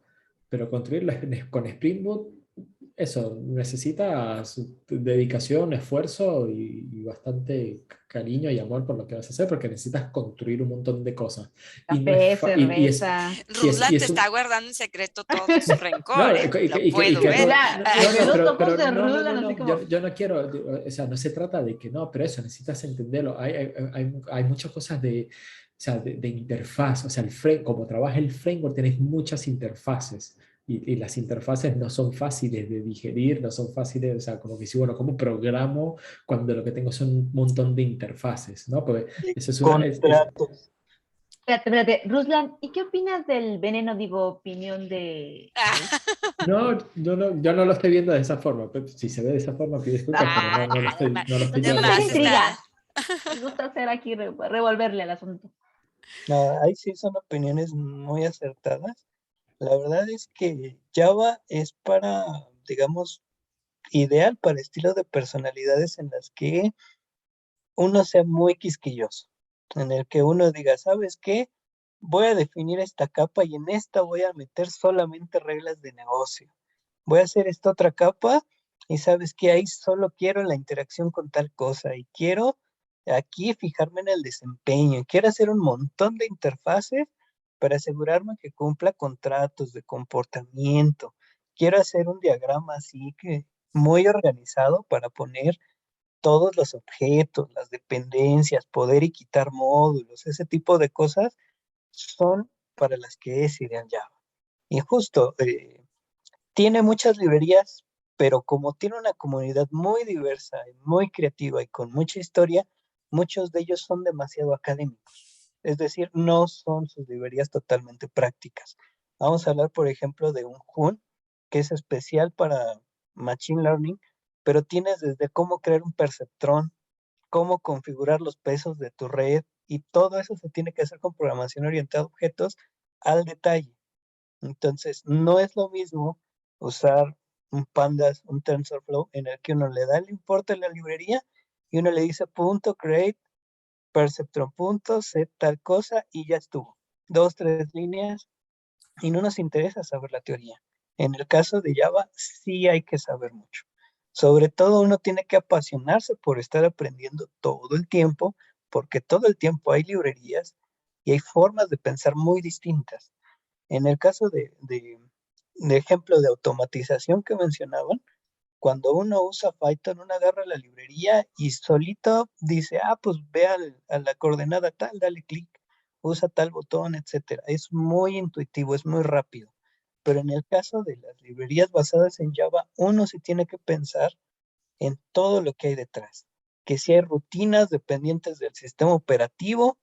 pero construirlo con Spring Boot, eso necesita su dedicación, esfuerzo y bastante cariño y amor por lo que vas a hacer, porque necesitas construir un montón de cosas. Y, no es Café, fa- y es, cerveza. Ruslan y te es está un, guardando en secreto todo su rencor, no, ¿eh? y Lo que, y que- y puedo que ver. Yo vi los ojos pero de Ruslan así como... yo no quiero, o sea, no se trata de que no, pero eso, necesitas entenderlo. Hay muchas cosas o sea, de interfaz, o sea, como trabaja el framework, tenés muchas interfaces. Y las interfaces no son fáciles de digerir, no son fáciles, o sea, como que si, bueno, ¿cómo programo cuando lo que tengo son un montón de interfaces, ¿no? Porque eso es Contratos. Espérate, Ruslan, ¿y qué opinas del veneno, digo, opinión de Ruth? no, yo no lo estoy viendo de esa forma. Si se ve de esa forma, pido disculpas, pero Ah, no lo estoy Me viendo gusta de la además esa forma. intriga. está... Me gusta hacer aquí, revolverle al asunto. No, ahí sí son opiniones muy acertadas. La verdad es que Java es para, digamos, ideal para estilo de personalidades en las que uno sea muy quisquilloso, en el que uno diga, ¿sabes qué? Voy a definir esta capa y en esta voy a meter solamente reglas de negocio. Voy a hacer esta otra capa y sabes que ahí solo quiero la interacción con tal cosa y quiero aquí fijarme en el desempeño y quiero hacer un montón de interfaces para asegurarme que cumpla contratos de comportamiento. Quiero hacer un diagrama así que muy organizado para poner todos los objetos, las dependencias, poder y quitar módulos, ese tipo de cosas son para las que es ideal Java. Y justo, tiene muchas librerías, pero como tiene una comunidad muy diversa, y muy creativa y con mucha historia, muchos de ellos son demasiado académicos. Es decir, no son sus librerías totalmente prácticas. Vamos a hablar, por ejemplo, de un Hun, que es especial para Machine Learning, pero tienes desde cómo crear un perceptrón, cómo configurar los pesos de tu red, y todo eso se tiene que hacer con programación orientada a objetos al detalle. Entonces, no es lo mismo usar un Pandas, un TensorFlow, en el que uno le da el importe a la librería y uno le dice punto create perceptron punto set tal cosa y ya estuvo. 2, 3 líneas y no nos interesa saber la teoría. En el caso de Java sí hay que saber mucho. Sobre todo uno tiene que apasionarse por estar aprendiendo todo el tiempo, porque todo el tiempo hay librerías y hay formas de pensar muy distintas. En el caso de ejemplo de automatización que mencionaban, cuando uno usa Python, uno agarra la librería y solito dice, pues ve a la coordenada tal, dale clic, usa tal botón, etcétera. Es muy intuitivo, es muy rápido. Pero en el caso de las librerías basadas en Java, uno sí tiene que pensar en todo lo que hay detrás. Que si hay rutinas dependientes del sistema operativo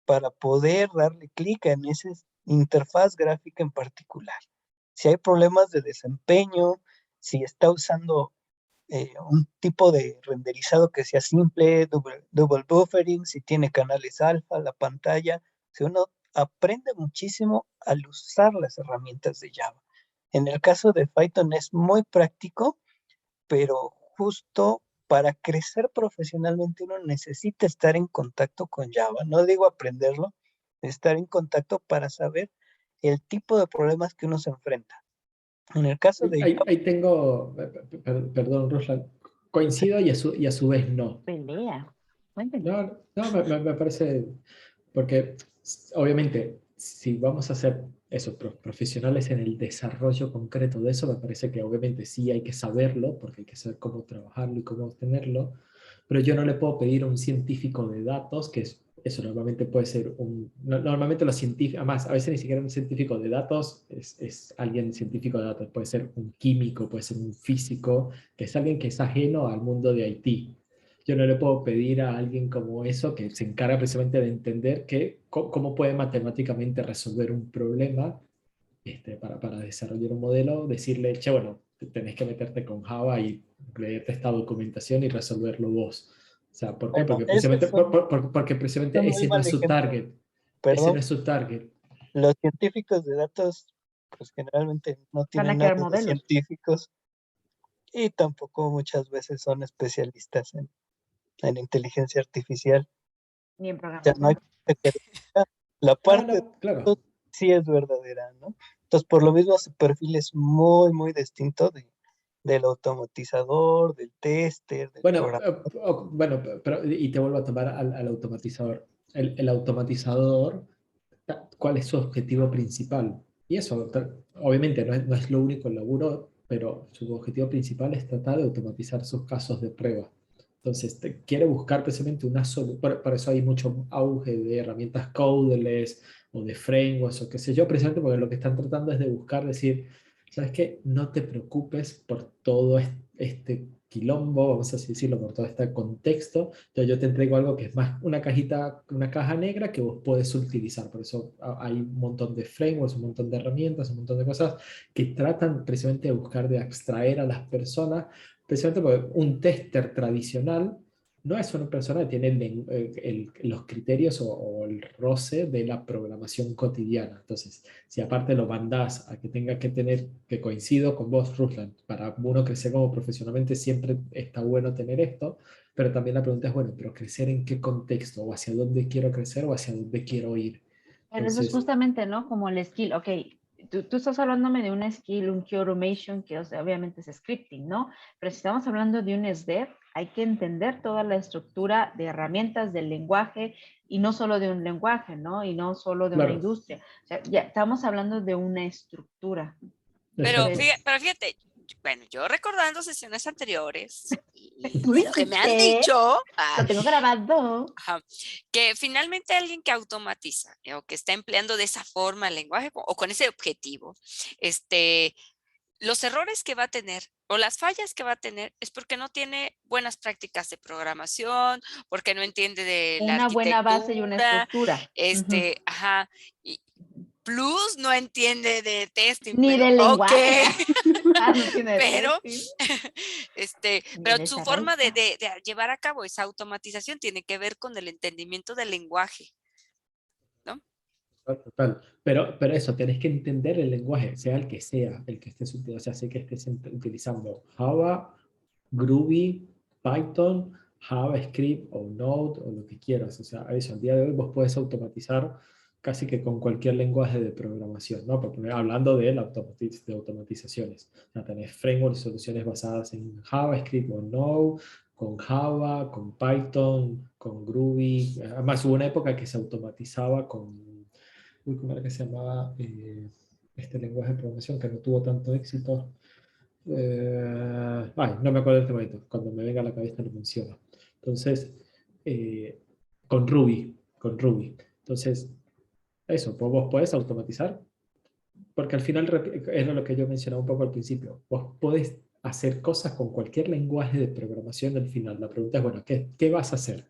para poder darle clic en esa interfaz gráfica en particular. Si hay problemas de desempeño, si está usando un tipo de renderizado que sea simple, double buffering, si tiene canales alfa, la pantalla, si uno aprende muchísimo al usar las herramientas de Java. En el caso de Python es muy práctico, pero justo para crecer profesionalmente uno necesita estar en contacto con Java. No digo aprenderlo, estar en contacto para saber el tipo de problemas que uno se enfrenta. En el caso de Java, Ahí tengo, perdón, Ruslan, coincido y a su vez no. Pelea. Cuéntenme. No, me parece, porque obviamente si vamos a ser eso, profesionales en el desarrollo concreto de eso, me parece que obviamente sí hay que saberlo, porque hay que saber cómo trabajarlo y cómo obtenerlo, pero yo no le puedo pedir a un científico de datos, que eso normalmente puede ser normalmente los científicos, además a veces ni siquiera un científico de datos es alguien científico de datos, puede ser un químico, puede ser un físico, que es alguien que es ajeno al mundo de IT. Yo no le puedo pedir a alguien como eso, que se encarga precisamente de entender cómo puede matemáticamente resolver un problema para desarrollar un modelo, decirle, che, bueno, tenés que meterte con Java y leerte esta documentación y resolverlo vos. O sea, ¿por qué? bueno, ese es Porque un precisamente muy ese no mal es su ejemplo. target. Ese no Perdón, es su target. los científicos de datos pues generalmente no Van a tienen crear nada de modelos. científicos y tampoco muchas veces son especialistas en inteligencia artificial. Ni en Ya no hay programación. la parte de No, claro. todo sí es verdadera, ¿no? Entonces, por lo mismo, su perfil es muy, muy distinto del automatizador, del tester, del Bueno, programador. bueno, pero, y te vuelvo a tomar al automatizador. El automatizador, ¿cuál es su objetivo principal? Y eso, obviamente, no es lo único el laburo, pero su objetivo principal es tratar de automatizar sus casos de prueba. Entonces, quiere buscar precisamente una solución. Por eso hay mucho auge de herramientas codeless o de frameworks o qué sé yo, precisamente porque lo que están tratando es de buscar, decir, ¿sabes qué? No te preocupes por todo este quilombo, vamos a así decirlo, por todo este contexto. Entonces yo te entrego algo que es más una cajita, una caja negra que vos podés utilizar. Por eso hay un montón de frameworks, un montón de herramientas, un montón de cosas que tratan precisamente de buscar de abstraer a las personas, precisamente porque un tester tradicional no es una persona que tiene los criterios o el roce de la programación cotidiana. Entonces, si aparte lo mandás a que tenga que tener, que coincido con vos, Ruslan, para uno crecer como profesionalmente siempre está bueno tener esto, pero también la pregunta es, bueno, pero crecer en qué contexto, o hacia dónde quiero crecer o hacia dónde quiero ir. Pero eso es Entonces, justamente, ¿no? Como el skill. Ok, tú estás hablándome de un skill, un key automation, que obviamente es scripting, ¿no? Pero si estamos hablando de un SDEV, hay que entender toda la estructura de herramientas del lenguaje y no solo de un lenguaje, ¿no? Y no solo de una claro, industria. O sea, ya estamos hablando de una estructura. exacto. Pero fíjate, bueno, yo recordando sesiones anteriores y Tú de lo que me han dijiste, dicho, lo tengo grabado. ajá, que finalmente alguien que automatiza o que está empleando de esa forma el lenguaje o con ese objetivo, los errores que va a tener o las fallas que va a tener es porque no tiene buenas prácticas de programación, porque no entiende de la Una buena base y una arquitectura, estructura. Ujú. ajá, y plus no entiende de testing, Ni pero del ok, lenguaje. Ah, no tiene pero, testing. Ni pero de su forma de, desarrollo. de llevar a cabo esa automatización tiene que ver con el entendimiento del lenguaje, ¿no? Total. Pero eso, tenés que entender el lenguaje, sea el que sea, el que estés utilizando, o sea, sé que estés utilizando Java, Groovy, Python, JavaScript o Node o lo que quieras. O sea, eso, al día de hoy vos puedes automatizar casi que con cualquier lenguaje de programación, ¿no? Porque hablando de, de automatizaciones. O sea, tenés frameworks y soluciones basadas en JavaScript o Node, con Java, con Python, con Groovy. Además, hubo una época que se automatizaba con ¿cómo era que se llamaba este lenguaje de programación que no tuvo tanto éxito? No me acuerdo de este momento. Cuando me venga a la cabeza lo menciono. Entonces, eh, con Ruby. Entonces, eso, vos podés automatizar, porque al final era lo que yo mencionaba un poco al principio. Vos podés hacer cosas con cualquier lenguaje de programación al final. La pregunta es, bueno, ¿qué vas a hacer?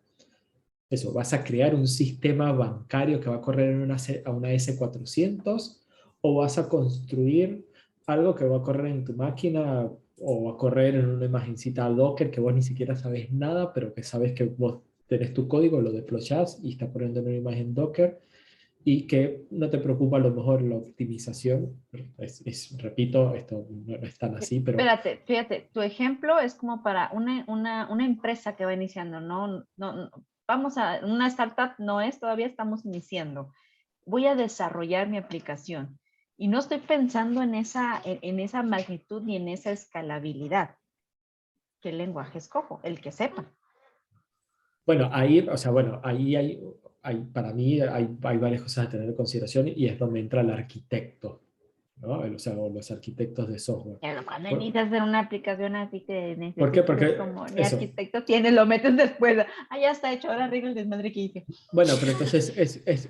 Eso, vas a crear un sistema bancario que va a correr en a una S400 o vas a construir algo que va a correr en tu máquina o va a correr en una imagencita Docker que vos ni siquiera sabes nada, pero que sabes que vos tenés tu código, lo deployás y está corriendo en una imagen Docker y que no te preocupa a lo mejor la optimización. Repito, esto no es tan así, pero Espérate, fíjate, tu ejemplo es como para una empresa que va iniciando, no, vamos a, una startup no es, todavía estamos iniciando. Voy a desarrollar mi aplicación y no estoy pensando en esa magnitud ni en esa escalabilidad. ¿Qué lenguaje escojo? El que sepa. bueno, ahí, o sea, bueno, ahí para mí hay varias cosas a tener en consideración y es donde entra el arquitecto, ¿no? O sea, o los arquitectos de software. Pero cuando ¿Por, necesitas hacer una aplicación así que por qué? necesitas, es Porque como, ni eso, arquitecto tiene, lo metes después. Ah, ya está hecho, ahora arreglo el desmadre que hice. bueno, pero entonces,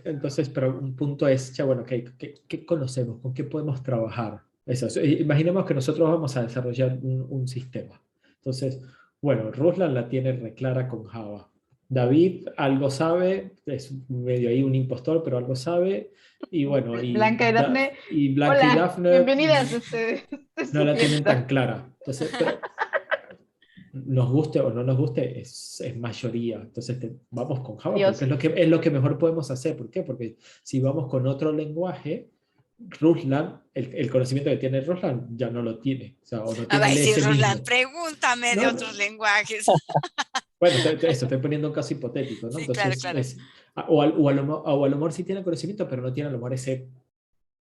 entonces, pero un punto es, ya bueno, ¿qué conocemos? ¿Con qué podemos trabajar? Eso, imaginemos que nosotros vamos a desarrollar un sistema. Entonces, bueno, Ruslan la tiene reclara con Java. David algo sabe, es medio ahí un impostor, pero algo sabe. Y bueno, Blanca y Dafne, y Blanca y hola, Daphne bienvenidas a no su la tienen tan fiesta. clara. Entonces, pero nos guste o no nos guste, es mayoría. Entonces vamos con Java porque Adiós. es lo que mejor podemos hacer. ¿Por qué? Porque si vamos con otro lenguaje, Ruslan, el conocimiento que tiene Ruslan ya no lo tiene, o sea, o no A tiene ver, si ese Roland, mismo. pregúntame de No, otros lenguajes. bueno, eso, estoy poniendo un caso hipotético, ¿no? Sí, claro, Entonces, claro. o a lo mejor sí tiene conocimiento, pero no tiene a lo mejor ese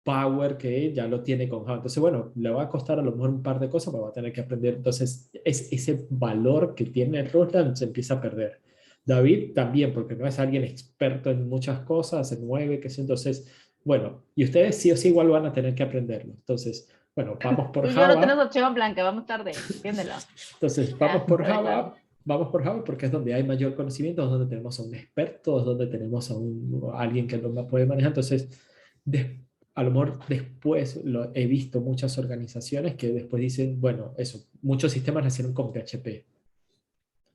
power que ya lo tiene con Java. Entonces, bueno, le va a costar a lo mejor un par de cosas, pero va a tener que aprender. Entonces, ese valor que tiene Ruslan se empieza a perder. David también, porque no es alguien experto en muchas cosas, se mueve, que sé. Entonces, bueno, y ustedes sí o sí igual van a tener que aprenderlo. Entonces, bueno, vamos por Tú y yo no tenemos Java. opción, Blanca, vamos tarde, entiéndelo. Entonces, Ya, arreglado. vamos por Java porque es donde hay mayor conocimiento, es donde tenemos a un experto, es donde tenemos a alguien que lo puede manejar. Entonces, a lo mejor después he visto muchas organizaciones que después dicen, bueno, eso, muchos sistemas nacieron con PHP.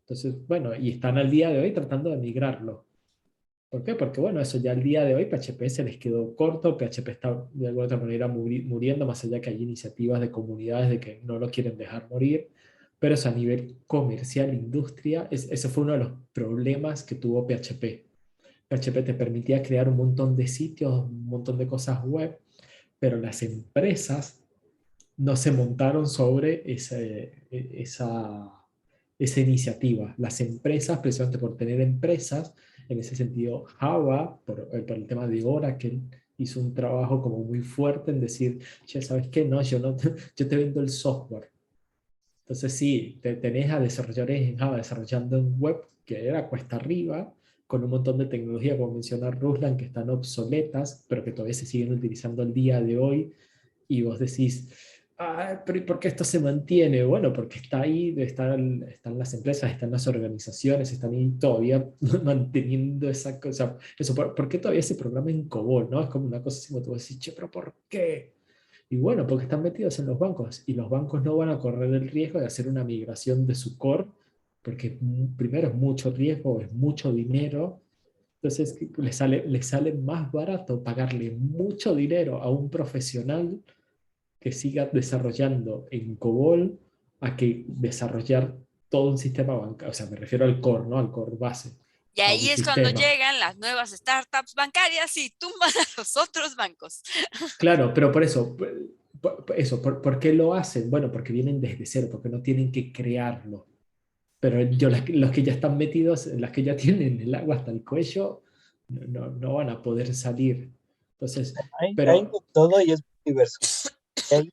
Entonces, bueno, y están al día de hoy tratando de migrarlo. ¿Por qué? Porque, bueno, eso ya al día de hoy PHP se les quedó corto, PHP está de alguna otra manera muriendo, más allá que hay iniciativas de comunidades de que no lo quieren dejar morir, pero eso a nivel comercial, industria, ese fue uno de los problemas que tuvo PHP. PHP te permitía crear un montón de sitios, un montón de cosas web, pero las empresas no se montaron sobre esa iniciativa. Las empresas, precisamente por tener empresas, en ese sentido, Java, por el tema de Oracle, hizo un trabajo como muy fuerte en decir, che, ¿sabes qué? No, yo, no, yo te vendo el software. Entonces sí, tenés a desarrolladores en Java desarrollando en web, que era cuesta arriba, con un montón de tecnología, como menciona Ruslan, que están obsoletas, pero que todavía se siguen utilizando al día de hoy, y vos decís, ah, pero ¿y por qué esto se mantiene? Bueno, porque está ahí, están las empresas, están las organizaciones, están ahí todavía manteniendo esa cosa. Eso, ¿por qué todavía se programa en COBOL? ¿No? Es como una cosa así como tú decís, che, pero ¿por qué? Y bueno, porque están metidos en los bancos y los bancos no van a correr el riesgo de hacer una migración de su core, porque primero es mucho riesgo, es mucho dinero. Entonces les sale más barato pagarle mucho dinero a un profesional que siga desarrollando en COBOL a que desarrollar todo un sistema bancario. O sea, me refiero al core, ¿no? Al core base, Y a un ahí es cuando sistema. llegan las nuevas startups bancarias y tumban a los otros bancos. Claro, pero por eso, ¿por qué lo hacen? Bueno, porque vienen desde cero, porque no tienen que crearlo. Pero los que ya están metidos, las que ya tienen el agua hasta el cuello, no van a poder salir. Entonces, Hay de pero todo y es muy diverso. Hay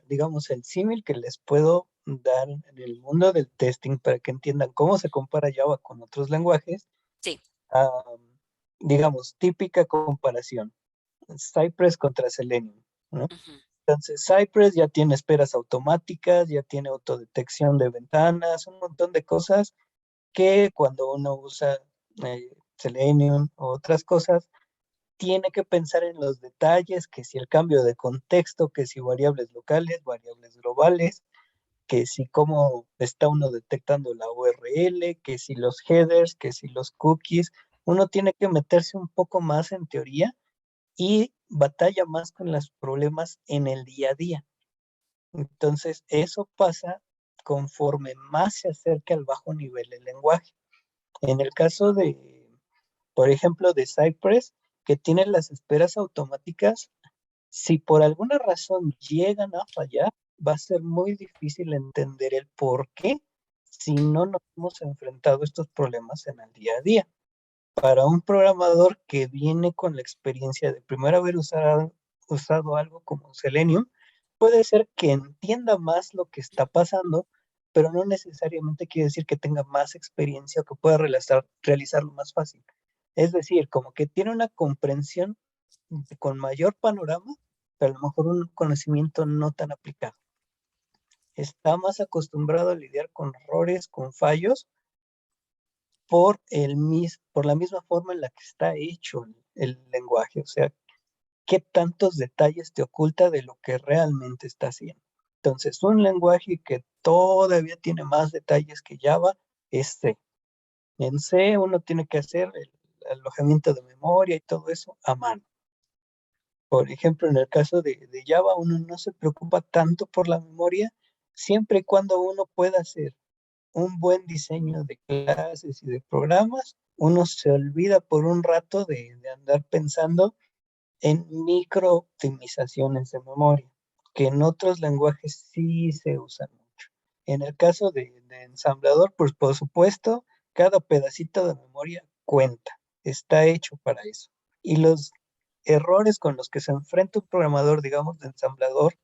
digamos, el símil que les puedo dar en el mundo del testing para que entiendan cómo se compara Java con otros lenguajes. Sí. ah, digamos, típica comparación, Cypress contra Selenium, ¿no? Ujú. Entonces, Cypress ya tiene esperas automáticas, ya tiene autodetección de ventanas, un montón de cosas que cuando uno usa Selenium o otras cosas, tiene que pensar en los detalles, que si el cambio de contexto, que si variables locales, variables globales, que si cómo está uno detectando la URL, que si los headers, que si los cookies, uno tiene que meterse un poco más en teoría y batalla más con los problemas en el día a día. Entonces, eso pasa conforme más se acerca al bajo nivel del lenguaje. En el caso de, por ejemplo, de Cypress, que tiene las esperas automáticas, si por alguna razón llegan a fallar, va a ser muy difícil entender el por qué si no nos hemos enfrentado a estos problemas en el día a día. Para un programador que viene con la experiencia de primero haber usado algo como Selenium, puede ser que entienda más lo que está pasando, pero no necesariamente quiere decir que tenga más experiencia o que pueda realizarlo más fácil. Es decir, como que tiene una comprensión con mayor panorama, pero a lo mejor un conocimiento no tan aplicado. Está más acostumbrado a lidiar con errores, con fallos, por la misma forma en la que está hecho el lenguaje. O sea, qué tantos detalles te oculta de lo que realmente está haciendo. Entonces, un lenguaje que todavía tiene más detalles que Java es C. En C uno tiene que hacer el alojamiento de memoria y todo eso a mano. Por ejemplo, en el caso de Java, uno no se preocupa tanto por la memoria, siempre y cuando uno pueda hacer un buen diseño de clases y de programas, uno se olvida por un rato de andar pensando en micro-optimizaciones de memoria, que en otros lenguajes sí se usan mucho. En el caso de ensamblador, pues por supuesto, cada pedacito de memoria cuenta, está hecho para eso. Y los errores con los que se enfrenta un programador, digamos, de ensamblador,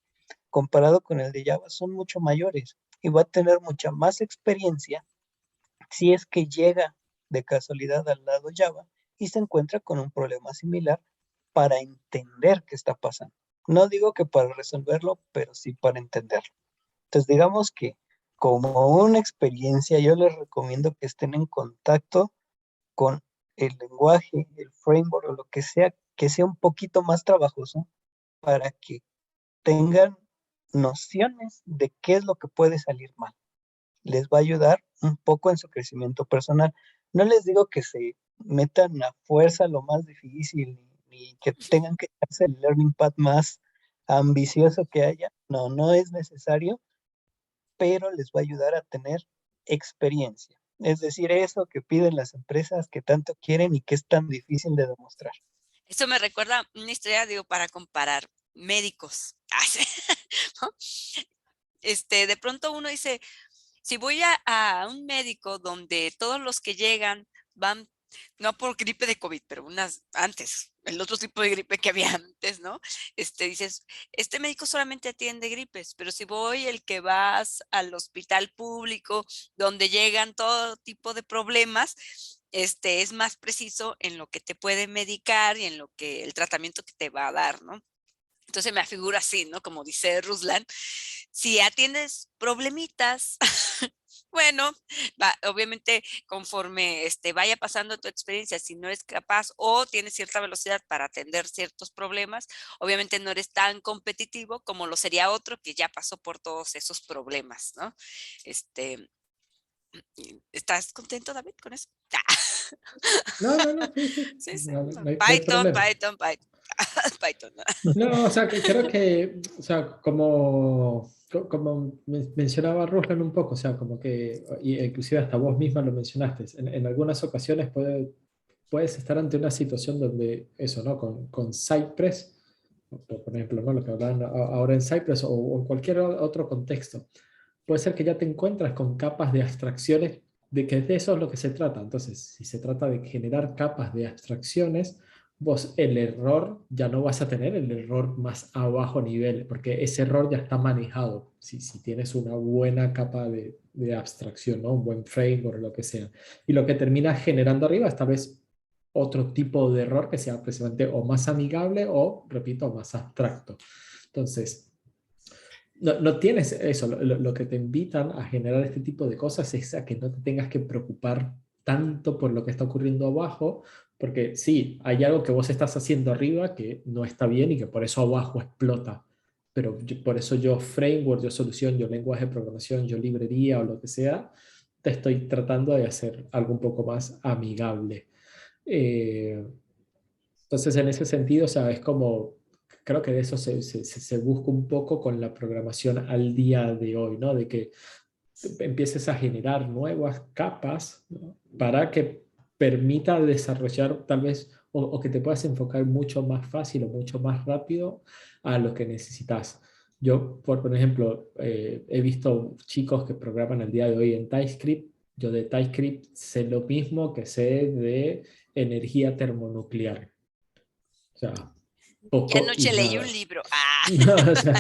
comparado con el de Java, son mucho mayores y va a tener mucha más experiencia si es que llega de casualidad al lado Java y se encuentra con un problema similar para entender qué está pasando. No digo que para resolverlo, pero sí para entenderlo. Entonces, digamos que como una experiencia, yo les recomiendo que estén en contacto con el lenguaje, el framework o lo que sea un poquito más trabajoso para que tengan nociones de qué es lo que puede salir mal. Les va a ayudar un poco en su crecimiento personal. No les digo que se metan a fuerza lo más difícil, ni que tengan que hacer el learning path más ambicioso que haya. No, no es necesario, pero les va a ayudar a tener experiencia. Es decir, eso que piden las empresas que tanto quieren y que es tan difícil de demostrar. Esto me recuerda una historia, digo, para comparar médicos. ¿No? De pronto uno dice, si voy a un médico donde todos los que llegan van, no por gripe de COVID, pero unas antes, el otro tipo de gripe que había antes, ¿no? Dices, este médico solamente atiende gripes, pero si voy el que vas al hospital público, donde llegan todo tipo de problemas, es más preciso en lo que te puede medicar y en lo que el tratamiento que te va a dar, ¿no? Entonces me afiguro así, ¿no? Como dice Ruslan, si atiendes problemitas, bueno, obviamente conforme vaya pasando tu experiencia, si no eres capaz o tienes cierta velocidad para atender ciertos problemas, obviamente no eres tan competitivo como lo sería otro que ya pasó por todos esos problemas, ¿no? ¿Estás contento, David, con eso? No, sí, sí. Sí, sí. No hay Python, problema. Python, Python. Python. No, o sea, que creo que, o sea, como mencionaba Ruslan un poco, o sea, como que, y inclusive hasta vos misma lo mencionaste, en algunas ocasiones puedes estar ante una situación donde eso, ¿no? Con Cypress, por ejemplo, ¿no? Lo que hablan ahora en Cypress o en cualquier otro contexto, puede ser que ya te encuentras con capas de abstracciones, de que de eso es lo que se trata. Entonces, si se trata de generar capas de abstracciones, vos el error ya no vas a tener el error más a bajo nivel, porque ese error ya está manejado. Si tienes una buena capa de abstracción, ¿no? Un buen framework o lo que sea. Y lo que termina generando arriba es tal vez otro tipo de error que sea precisamente o más amigable o, repito, más abstracto. Entonces, no tienes eso, lo que te invitan a generar este tipo de cosas es a que no te tengas que preocupar tanto por lo que está ocurriendo abajo, porque sí, hay algo que vos estás haciendo arriba que no está bien y que por eso abajo explota, pero por eso yo framework, yo solución, yo lenguaje de programación, yo librería o lo que sea, te estoy tratando de hacer algo un poco más amigable. Eh, entonces, en ese sentido, o sea, es como, creo que de eso se busca un poco con la programación al día de hoy, ¿no? De que empieces a generar nuevas capas, ¿no? Para que permita desarrollar tal vez, o que te puedas enfocar mucho más fácil o mucho más rápido a lo que necesitas. Yo, por ejemplo, he visto chicos que programan al día de hoy en TypeScript. Yo de TypeScript sé lo mismo que sé de energía termonuclear. O sea, Y poco y anoche leí un nada. libro. No, o sea,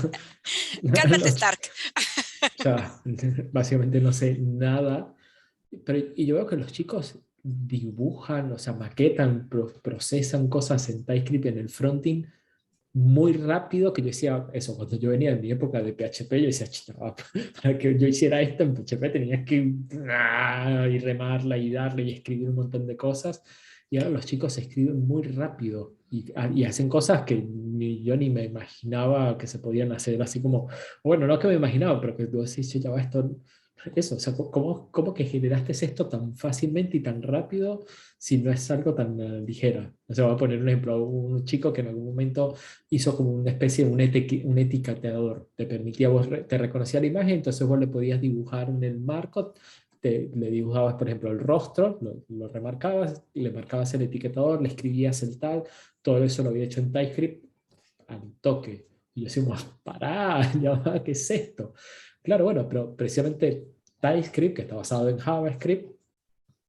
Cálmate, no, Stark. o sea, básicamente no sé nada. Pero, y yo veo que los chicos dibujan, o sea, maquetan, procesan cosas en TypeScript en el fronting muy rápido, que yo decía eso, cuando yo venía en mi época de PHP, yo decía, "Chita, para que yo hiciera esto en PHP tenías que y remarla y darle y escribir un montón de cosas. Y ahora los chicos escriben muy rápido y hacen cosas que yo ni me imaginaba que se podían hacer, así como, bueno, no que me imaginaba, pero que tú decís, ya va esto, eso, o sea, ¿cómo que generaste esto tan fácilmente y tan rápido si no es algo tan ligero? O sea, voy a poner un ejemplo, un chico que en algún momento hizo como una especie de un etiquetador, te permitía, te reconocía la imagen, entonces vos le podías dibujar en el marco le dibujabas, por ejemplo, el rostro, lo remarcabas, le marcabas el etiquetador, le escribías el tag, todo eso lo había hecho en TypeScript al toque. Y decimos, pará, ya va, ¿qué es esto? Claro, bueno, pero precisamente TypeScript, que está basado en JavaScript,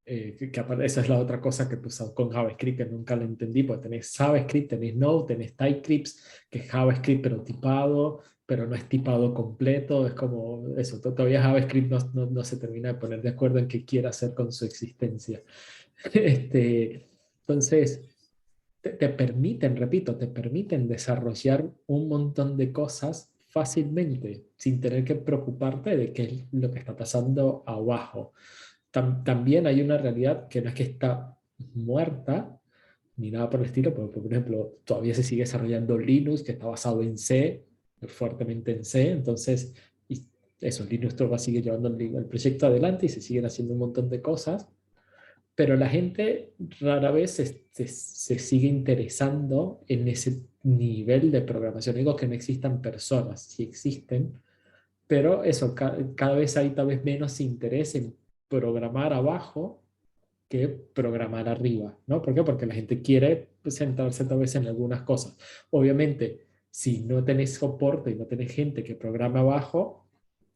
esa es la otra cosa que pues, con JavaScript que nunca la entendí, porque tenés JavaScript, tenés Node, tenés TypeScript, que es JavaScript pero tipado, pero no es tipado completo, es como eso, todavía JavaScript no se termina de poner de acuerdo en qué quiere hacer con su existencia. Entonces, te permiten, repito, te permiten desarrollar un montón de cosas fácilmente, sin tener que preocuparte de qué es lo que está pasando abajo. También hay una realidad que no es que está muerta, ni nada por el estilo, porque, por ejemplo, todavía se sigue desarrollando Linux, que está basado en C, fuertemente en C, entonces eso, Linux va a seguir llevando el proyecto adelante y se siguen haciendo un montón de cosas, pero la gente rara vez se sigue interesando en ese nivel de programación. Digo que no existan personas, sí existen, pero eso, cada vez hay tal vez menos interés en programar abajo que programar arriba, ¿no? ¿Por qué? Porque la gente quiere sentarse tal vez en algunas cosas. Obviamente, si no tenés soporte y no tenés gente que programa abajo,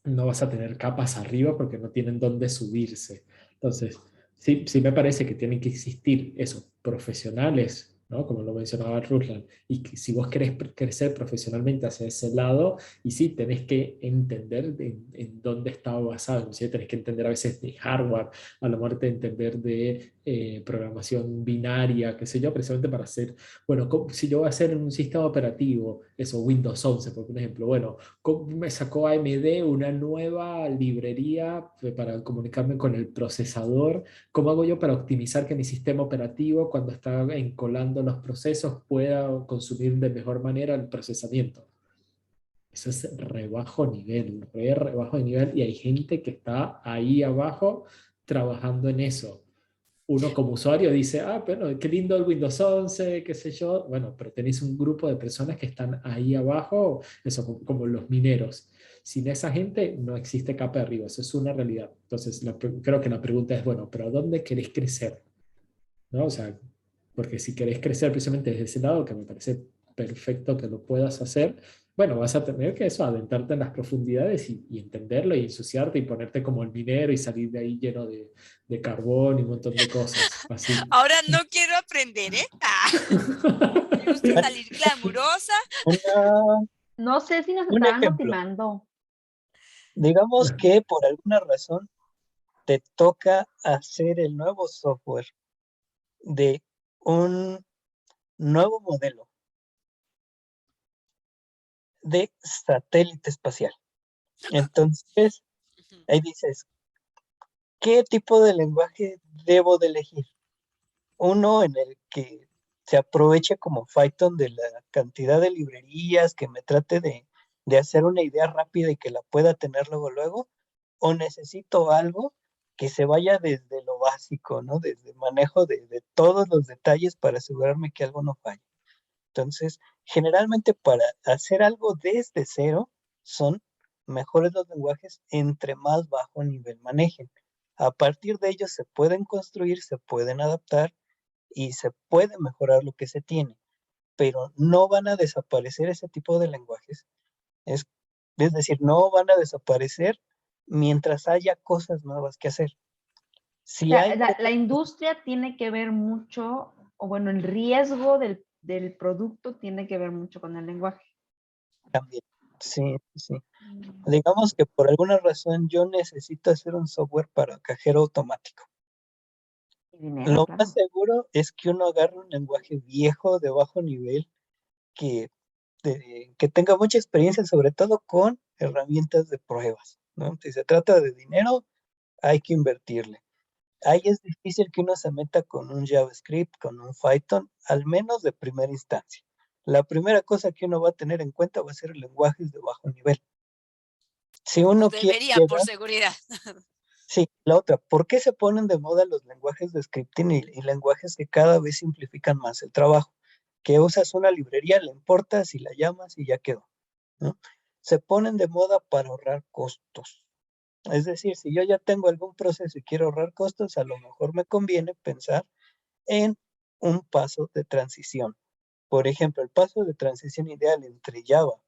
no vas a tener capas arriba porque no tienen dónde subirse. Entonces, sí me parece que tienen que existir esos profesionales, ¿no? Como lo mencionaba Ruslan, y que si vos querés crecer profesionalmente hacia ese lado, y sí, tenés que entender en dónde está basado, ¿sí? Tenés que entender a veces de hardware, a lo mejor de entender de programación binaria, qué sé yo, precisamente para hacer, bueno, si yo voy a hacer un sistema operativo, eso, Windows 11, por ejemplo, bueno, me sacó AMD una nueva librería para comunicarme con el procesador. ¿Cómo hago yo para optimizar que mi sistema operativo, cuando está encolando los procesos, pueda consumir de mejor manera el procesamiento? Eso es rebajo nivel, rebajo de nivel, y hay gente que está ahí abajo trabajando en eso. Uno como usuario dice, ah, bueno, qué lindo el Windows 11, qué sé yo. Bueno, pero tenéis un grupo de personas que están ahí abajo, eso como los mineros. Sin esa gente no existe capa de arriba, eso es una realidad. Entonces, creo que la pregunta es, bueno, pero ¿a dónde queréis crecer? ¿No? O sea, porque si querés crecer precisamente desde ese lado, que me parece perfecto que lo puedas hacer, bueno, vas a tener que eso, adentrarte en las profundidades y entenderlo y ensuciarte y ponerte como el minero y salir de ahí lleno de carbón y un montón de cosas. Así. Ahora no quiero aprender, ¿eh? Me gusta Bueno, salir glamurosa. una- No sé si nos un estaban ejemplo, timando. digamos que por alguna razón te toca hacer el nuevo software de un nuevo modelo de satélite espacial. Entonces, Ujú. ahí dices, ¿qué tipo de lenguaje debo de elegir? Uno en el que se aproveche como Python de la cantidad de librerías, que me trate de hacer una idea rápida y que la pueda tener luego, o necesito algo que se vaya desde lo básico, ¿no? Desde el manejo de todos los detalles para asegurarme que algo no falle. Entonces, generalmente para hacer algo desde cero, son mejores los lenguajes entre más bajo nivel manejen. A partir de ellos se pueden construir, se pueden adaptar y se puede mejorar lo que se tiene, pero no van a desaparecer ese tipo de lenguajes. Es, es decir, no van a desaparecer mientras haya cosas nuevas que hacer. O Si sea, hay la cosas industria tiene que ver mucho, o bueno, el riesgo del producto tiene que ver mucho con el lenguaje. también, sí, sí. Digamos que por alguna razón yo necesito hacer un software para cajero automático. Y dinero, Lo más claro. seguro es que uno agarre un lenguaje viejo de bajo nivel que, que tenga mucha experiencia, sobre todo con herramientas de pruebas, ¿no? Si se trata de dinero, hay que invertirle. Ahí es difícil que uno se meta con un JavaScript, con un Python, al menos de primera instancia. La primera cosa que uno va a tener en cuenta va a ser lenguajes de bajo nivel. Si O uno quiere debería, por llegar, seguridad. sí, la otra, ¿por qué se ponen de moda los lenguajes de scripting y lenguajes que cada vez simplifican más el trabajo? Que usas una librería, la importas y la llamas y ya quedó, ¿no? Se ponen de moda para ahorrar costos. Es decir, si yo ya tengo algún proceso y quiero ahorrar costos, a lo mejor me conviene pensar en un paso de transición. Por ejemplo, el paso de transición ideal entre Java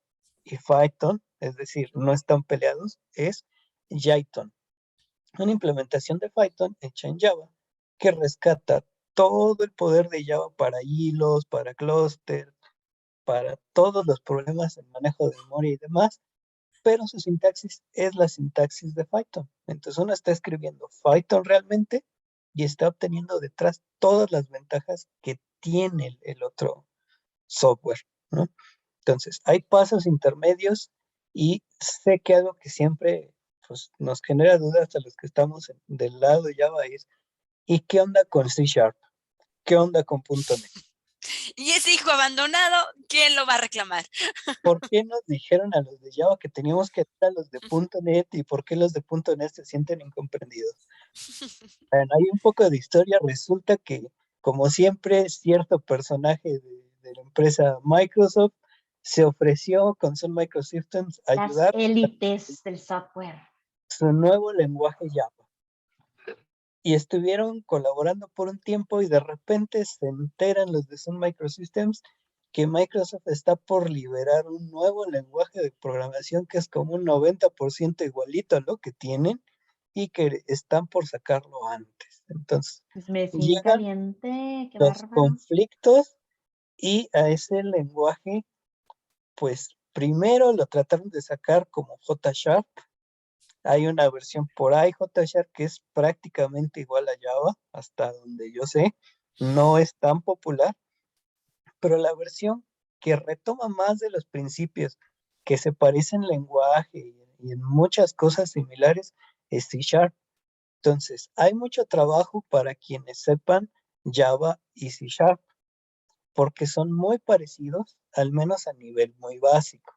y Python, es decir, no están peleados, es Jython, una implementación de Python hecha en Java que rescata todo el poder de Java para hilos, para clúster, para todos los problemas de manejo de memoria y demás, pero su sintaxis es la sintaxis de Python. Entonces uno está escribiendo Python realmente y está obteniendo detrás todas las ventajas que tiene el otro software, ¿no? Entonces, hay pasos intermedios y sé que algo que siempre pues, nos genera dudas a los que estamos del lado de Java es, ¿y qué onda con C Sharp? ¿Qué onda con .NET? Y ese hijo abandonado, ¿quién lo va a reclamar? ¿Por qué nos dijeron a los de Java que teníamos que ir a los de .NET y por qué los de .NET se sienten incomprendidos? Bueno, hay un poco de historia. Resulta que, como siempre, cierto personaje de la empresa Microsoft se ofreció con Sun Microsystems a Las ayudar élites del software. su nuevo lenguaje Java. Y estuvieron colaborando por un tiempo y de repente se enteran los de Sun Microsystems que Microsoft está por liberar un nuevo lenguaje de programación que es como un 90% igualito a lo que tienen y que están por sacarlo antes. Entonces, Me siento llegan caliente, qué los bárbaro. conflictos y a ese lenguaje, pues primero lo trataron de sacar como J Sharp. Hay una versión por ahí, J Sharp, que es prácticamente igual a Java, hasta donde yo sé. No es tan popular, pero la versión que retoma más de los principios, que se parece en lenguaje y en muchas cosas similares, es C Sharp. Entonces, hay mucho trabajo para quienes sepan Java y C Sharp, porque son muy parecidos, al menos a nivel muy básico.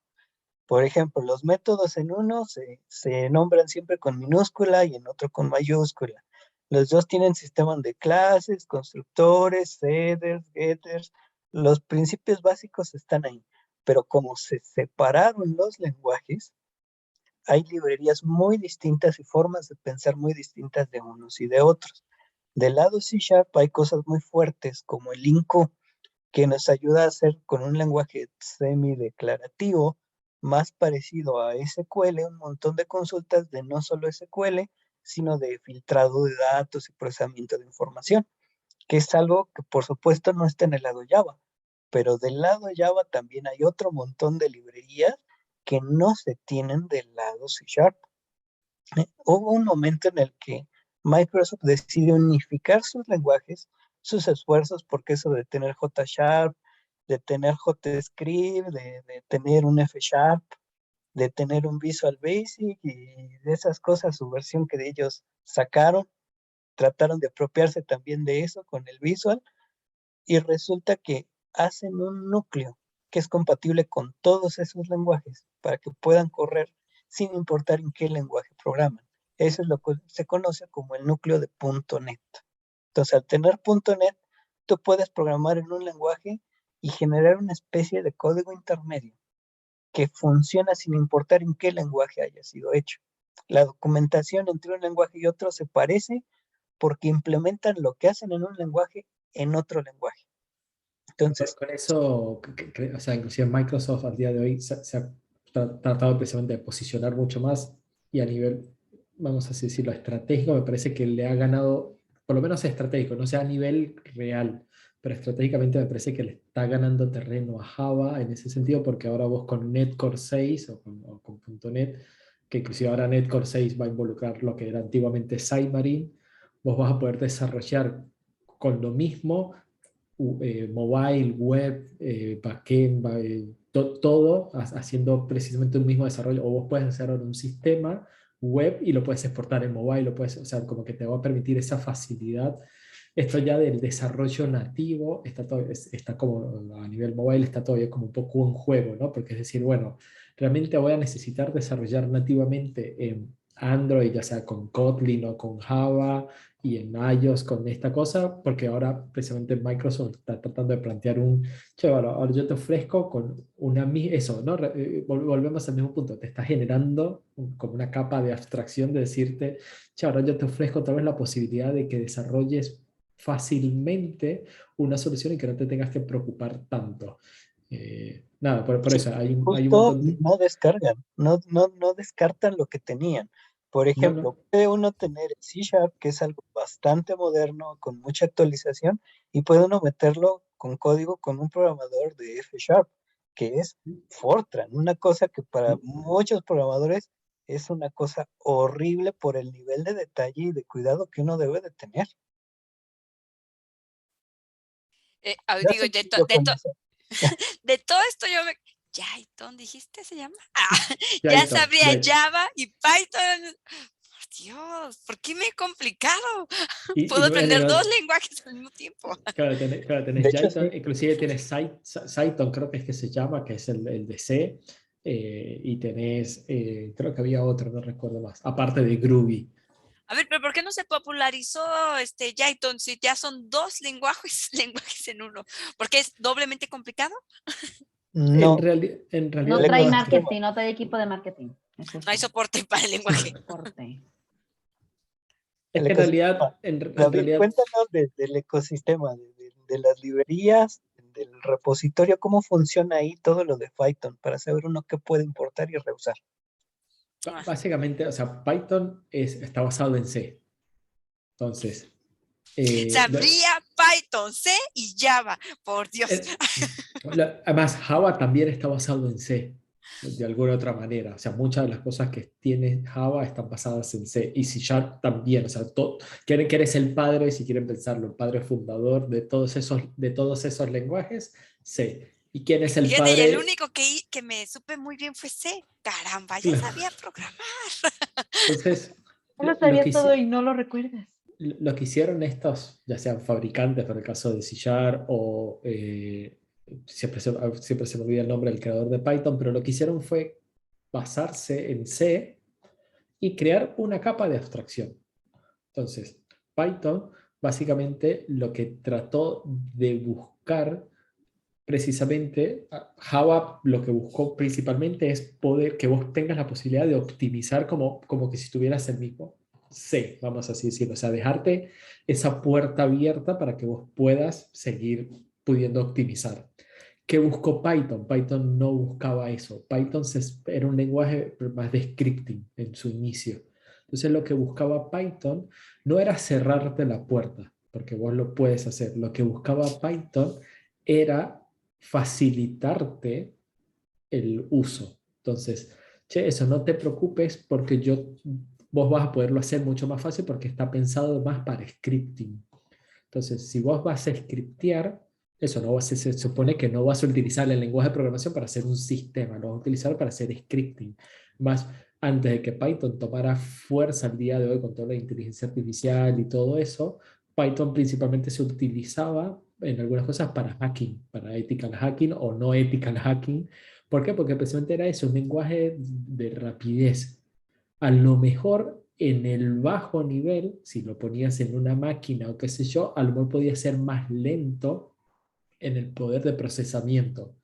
Por ejemplo, los métodos en uno se nombran siempre con minúscula y en otro con mayúscula. Los dos tienen sistemas de clases, constructores, setters, getters. Los principios básicos están ahí. Pero como se separaron los lenguajes, hay librerías muy distintas y formas de pensar muy distintas de unos y de otros. Del lado C Sharp hay cosas muy fuertes como el INCO, que nos ayuda a hacer con un lenguaje semideclarativo más parecido a SQL, un montón de consultas de no solo SQL, sino de filtrado de datos y procesamiento de información, que es algo que por supuesto no está en el lado Java, pero del lado Java también hay otro montón de librerías que no se tienen del lado C Sharp. Hubo un momento en el que Microsoft decidió unificar sus lenguajes, sus esfuerzos, porque eso de tener J Sharp, de tener JScript, de tener un F Sharp, de tener un Visual Basic y de esas cosas, su versión que de ellos sacaron, trataron de apropiarse también de eso con el Visual y resulta que hacen un núcleo que es compatible con todos esos lenguajes para que puedan correr sin importar en qué lenguaje programan. Eso es lo que se conoce como el núcleo de .NET. Entonces, al tener .NET, tú puedes programar en un lenguaje y generar una especie de código intermedio que funciona sin importar en qué lenguaje haya sido hecho. La documentación entre un lenguaje y otro se parece porque implementan lo que hacen en un lenguaje en otro lenguaje. Entonces, Con eso, o sea, inclusive Microsoft al día de hoy se ha tratado precisamente de posicionar mucho más y a nivel, vamos a decirlo, estratégico, me parece que le ha ganado, por lo menos estratégico, no sea a nivel real, pero estratégicamente me parece que le está ganando terreno a Java en ese sentido, porque ahora vos con NetCore 6 o con .NET, que inclusive ahora NetCore 6 va a involucrar lo que era antiguamente Xamarin, vos vas a poder desarrollar con lo mismo mobile, web, backend, todo haciendo precisamente un mismo desarrollo. O vos puedes hacer un sistema web y lo puedes exportar en mobile, lo puedes, o sea, como que te va a permitir esa facilidad. Esto ya del desarrollo nativo está como a nivel mobile, está todavía como un poco en juego, ¿no? Porque es decir, bueno, realmente voy a necesitar desarrollar nativamente Android, ya sea con Kotlin o con Java, y en iOS con esta cosa, porque ahora precisamente Microsoft está tratando de plantear che, bueno, ahora yo te ofrezco con eso, ¿no? Volvemos al mismo punto, te está generando como una capa de abstracción de decirte, che, ahora yo te ofrezco otra vez la posibilidad de que desarrolles fácilmente una solución y que no te tengas que preocupar tanto. Nada, por Sí, eso hay un justo montón de... no descargan, no descartan lo que tenían. Por No, ejemplo, no. puede uno tener el C Sharp, que es algo bastante moderno, con mucha actualización, y puede uno meterlo con código con un programador de F Sharp, que es Fortran, una cosa que para muchos programadores es una cosa horrible por el nivel de detalle y de cuidado que uno debe de tener. Ya Digo, se yo con eso. de todo esto yo me... Jython, ¿dijiste? ¿Se llama? Ya Jython, sabría Jython. Java y Python. Por Dios, ¿por qué me he complicado? Y Puedo bueno, aprender dos lenguajes al mismo tiempo. claro, De tenés hecho, Jython, sí. inclusive tienes Cython, creo que es que se llama, que es el de C, y tenés, creo que había otro, no recuerdo más, aparte de Groovy. A ver, pero ¿por qué no se popularizó Jython si ya son dos lenguajes en uno? ¿Porque es doblemente complicado? No, En No realidad el trae no es, ecosistema. marketing, no trae equipo de marketing. Es No hay eso. soporte para el lenguaje. Soporte. es El que en ecosistema. realidad, en David, realidad cuéntanos del ecosistema, de las librerías, del repositorio, cómo funciona ahí todo lo de Python para saber uno qué puede importar y reusar. Ah, básicamente, o sea, Python está basado en C. Entonces, eh, lo- sabría Python, C y Java, por Dios. eh, además, Java también está basado en C, de alguna otra manera. O sea, muchas de las cosas que tiene Java están basadas en C. Y C Sharp también. O sea, que eres el padre, si quieren pensarlo, el padre fundador de todos esos lenguajes, C. ¿Y quién es el Fíjate, y el padre? único que me supe muy bien fue C. Caramba, ya Claro. sabía programar. Entonces, Tú lo lo que, sabías todo y no lo recuerdas. lo que hicieron estos, ya sean fabricantes, por el caso de C Sharp o siempre se me olvida el nombre del creador de Python, pero lo que hicieron fue basarse en C y crear una capa de abstracción. Entonces, Python básicamente lo que trató de buscar precisamente, Java lo que buscó principalmente es poder que vos tengas la posibilidad de optimizar como que si tuvieras el mismo C, vamos así decirlo, o sea, dejarte esa puerta abierta para que vos puedas seguir pudiendo optimizar. ¿Qué buscó Python? Python no buscaba eso. Python era un lenguaje más de scripting en su inicio. Entonces lo que buscaba Python no era cerrarte la puerta, porque vos lo puedes hacer. Lo que buscaba Python era facilitarte el uso. Entonces, che, eso no te preocupes porque vos vas a poderlo hacer mucho más fácil porque está pensado más para scripting. Entonces, si vos vas a scriptear, eso no se supone que no vas a utilizar el lenguaje de programación para hacer un sistema, lo vas a utilizar para hacer scripting. Más antes de que Python tomara fuerza al día de hoy con toda la inteligencia artificial y todo eso, Python principalmente se utilizaba en algunas cosas para hacking, para ethical hacking o no ethical hacking. ¿Por qué? Porque precisamente era eso, un lenguaje de rapidez. A lo mejor en el bajo nivel, si lo ponías en una máquina o qué sé yo, a lo mejor podía ser más lento en el poder de procesamiento,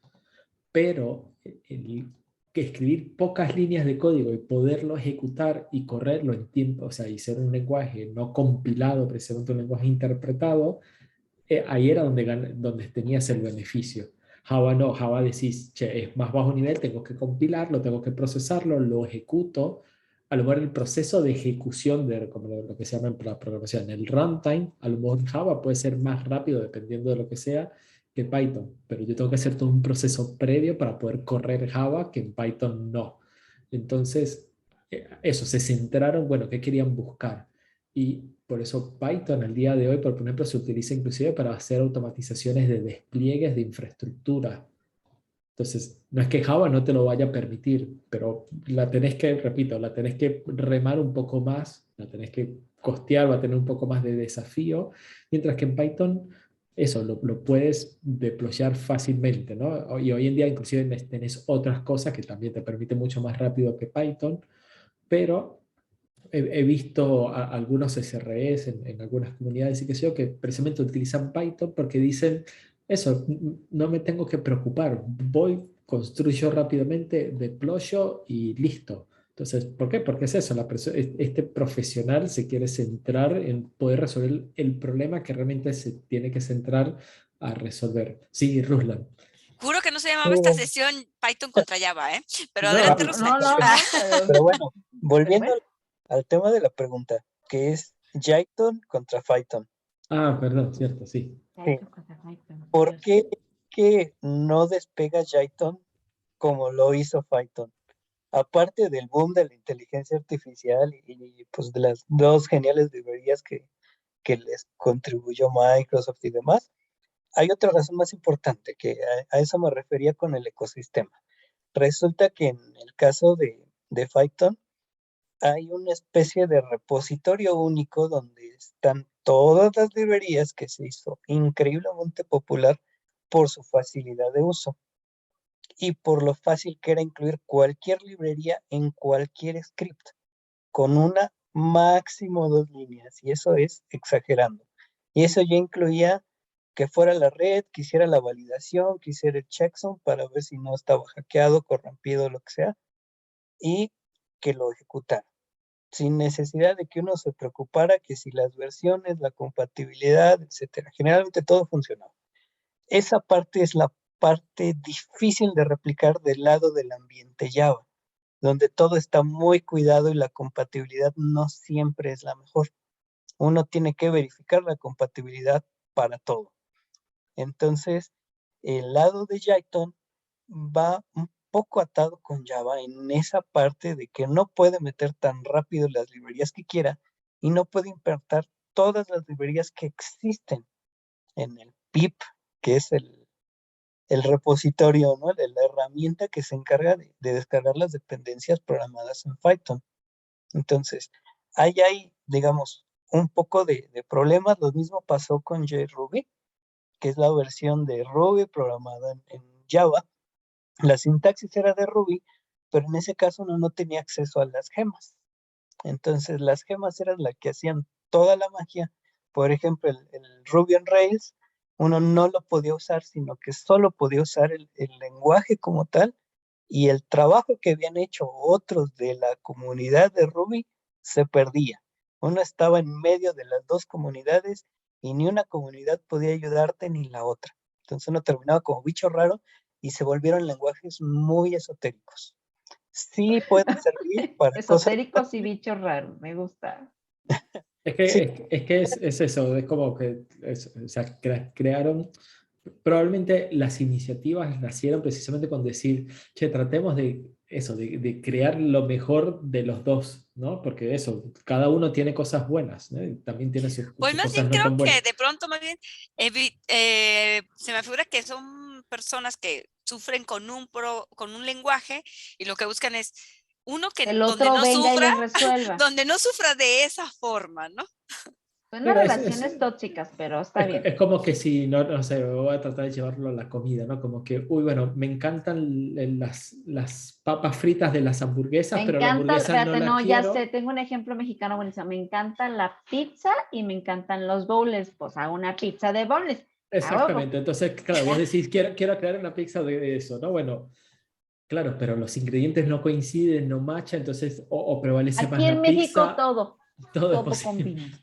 pero que escribir pocas líneas de código y poderlo ejecutar y correrlo en tiempo, o sea, y ser un lenguaje no compilado, precisamente un lenguaje interpretado, ahí era donde tenías el beneficio. Java no, Java decís, che, es más bajo nivel, tengo que compilarlo, tengo que procesarlo, lo ejecuto. A lo mejor el proceso de ejecución de como lo que se llama en la programación, el runtime, a lo mejor Java puede ser más rápido dependiendo de lo que sea que Python, pero yo tengo que hacer todo un proceso previo para poder correr Java que en Python no. Entonces, eso, se centraron, bueno, ¿qué querían buscar? Y por eso Python al día de hoy, por ejemplo, se utiliza inclusive para hacer automatizaciones de despliegues de infraestructura. Entonces, no es que Java no te lo vaya a permitir, pero la tenés que, repito, la tenés que remar un poco más, la tenés que costear, va a tener un poco más de desafío, mientras que en Python eso lo puedes deployar fácilmente, ¿no? Y hoy en día inclusive tenés otras cosas que también te permiten mucho más rápido que Python, pero he visto algunos SREs en algunas comunidades y qué sé yo, que precisamente utilizan Python porque dicen, eso, no me tengo que preocupar, voy, construyo rápidamente, deployo y listo. Entonces, ¿por qué? Porque es eso, este profesional se quiere centrar en poder resolver el problema que realmente se tiene que centrar a resolver. Sí, Ruslan. Juro que no se llamaba esta Pero, sesión Python contra Java, ¿eh? Pero No, adelante, No, Ruslan. no, pero bueno, pero volviendo bueno. al tema de la pregunta, que es Jython contra Python. perdón, cierto, sí. Sí. ¿Por Dios. qué que no despega Jython como lo hizo Python? Aparte del boom de la inteligencia artificial y, pues de las dos geniales librerías que les contribuyó Microsoft y demás, hay otra razón más importante, que a eso me refería con el ecosistema. Resulta que en el caso de Python hay una especie de repositorio único donde están todas las librerías que se hizo increíblemente popular por su facilidad de uso y por lo fácil que era incluir cualquier librería en cualquier script con una máximo 2 líneas, y eso es exagerando. Y eso ya incluía que fuera la red, que hiciera la validación, que hiciera el checksum para ver si no estaba hackeado, corrompido, lo que sea, y que lo ejecutara, sin necesidad de que uno se preocupara que si las versiones, la compatibilidad, etcétera. Generalmente todo funcionaba. Esa parte es la parte difícil de replicar del lado del ambiente Java, donde todo está muy cuidado y la compatibilidad no siempre es la mejor. Uno tiene que verificar la compatibilidad para todo. Entonces, el lado de Jython va un poco atado con Java en esa parte de que no puede meter tan rápido las librerías que quiera y no puede importar todas las librerías que existen en el pip, que es el repositorio, ¿no? La herramienta que se encarga de descargar las dependencias programadas en Python. Entonces, ahí hay, digamos, un poco de problemas. Lo mismo pasó con JRuby, que es la versión de Ruby programada en Java. La sintaxis era de Ruby, pero en ese caso uno no tenía acceso a las gemas. Entonces, las gemas eran las que hacían toda la magia. Por ejemplo, el Ruby on Rails, uno no lo podía usar, sino que solo podía usar el lenguaje como tal, y el trabajo que habían hecho otros de la comunidad de Ruby se perdía. Uno estaba en medio de las dos comunidades y ni una comunidad podía ayudarte ni la otra. Entonces uno terminaba como bicho raro y se volvieron lenguajes muy esotéricos. Sí pueden servir para cosas Esotéricos y bichos raros, me gusta. Es que, sí, es eso, es como que o sea, crearon, probablemente las iniciativas nacieron precisamente con decir, che, tratemos de eso, de crear lo mejor de los dos, ¿no? Porque eso, cada uno tiene cosas buenas, ¿no? Y también tiene Pues sus más bien cosas no creo tan buenas. que de pronto más bien se me figura que son personas que sufren con un lenguaje y lo que buscan es uno que El otro venga y les resuelva. donde no sufra de esa forma, ¿no? Son Claro, relaciones tóxicas, pero está bien. es como que si, no, no sé, voy a tratar de llevarlo a la comida, ¿no? Como que, uy, bueno, me encantan las papas fritas de las hamburguesas, Me pero la encanta, hamburguesa no espérate, la no, ya sé, quiero. tengo un ejemplo mexicano buenísimo. Me encanta la pizza y me encantan los bowls. Pues hago una pizza de bowls. A huevo. Exactamente, entonces, claro, vos decís, quiero crear una pizza de eso, ¿no? Bueno, claro, pero los ingredientes no coinciden, no machan, entonces, o prevalece Aquí más en la México pizza, todo, todo es todo posible. combina.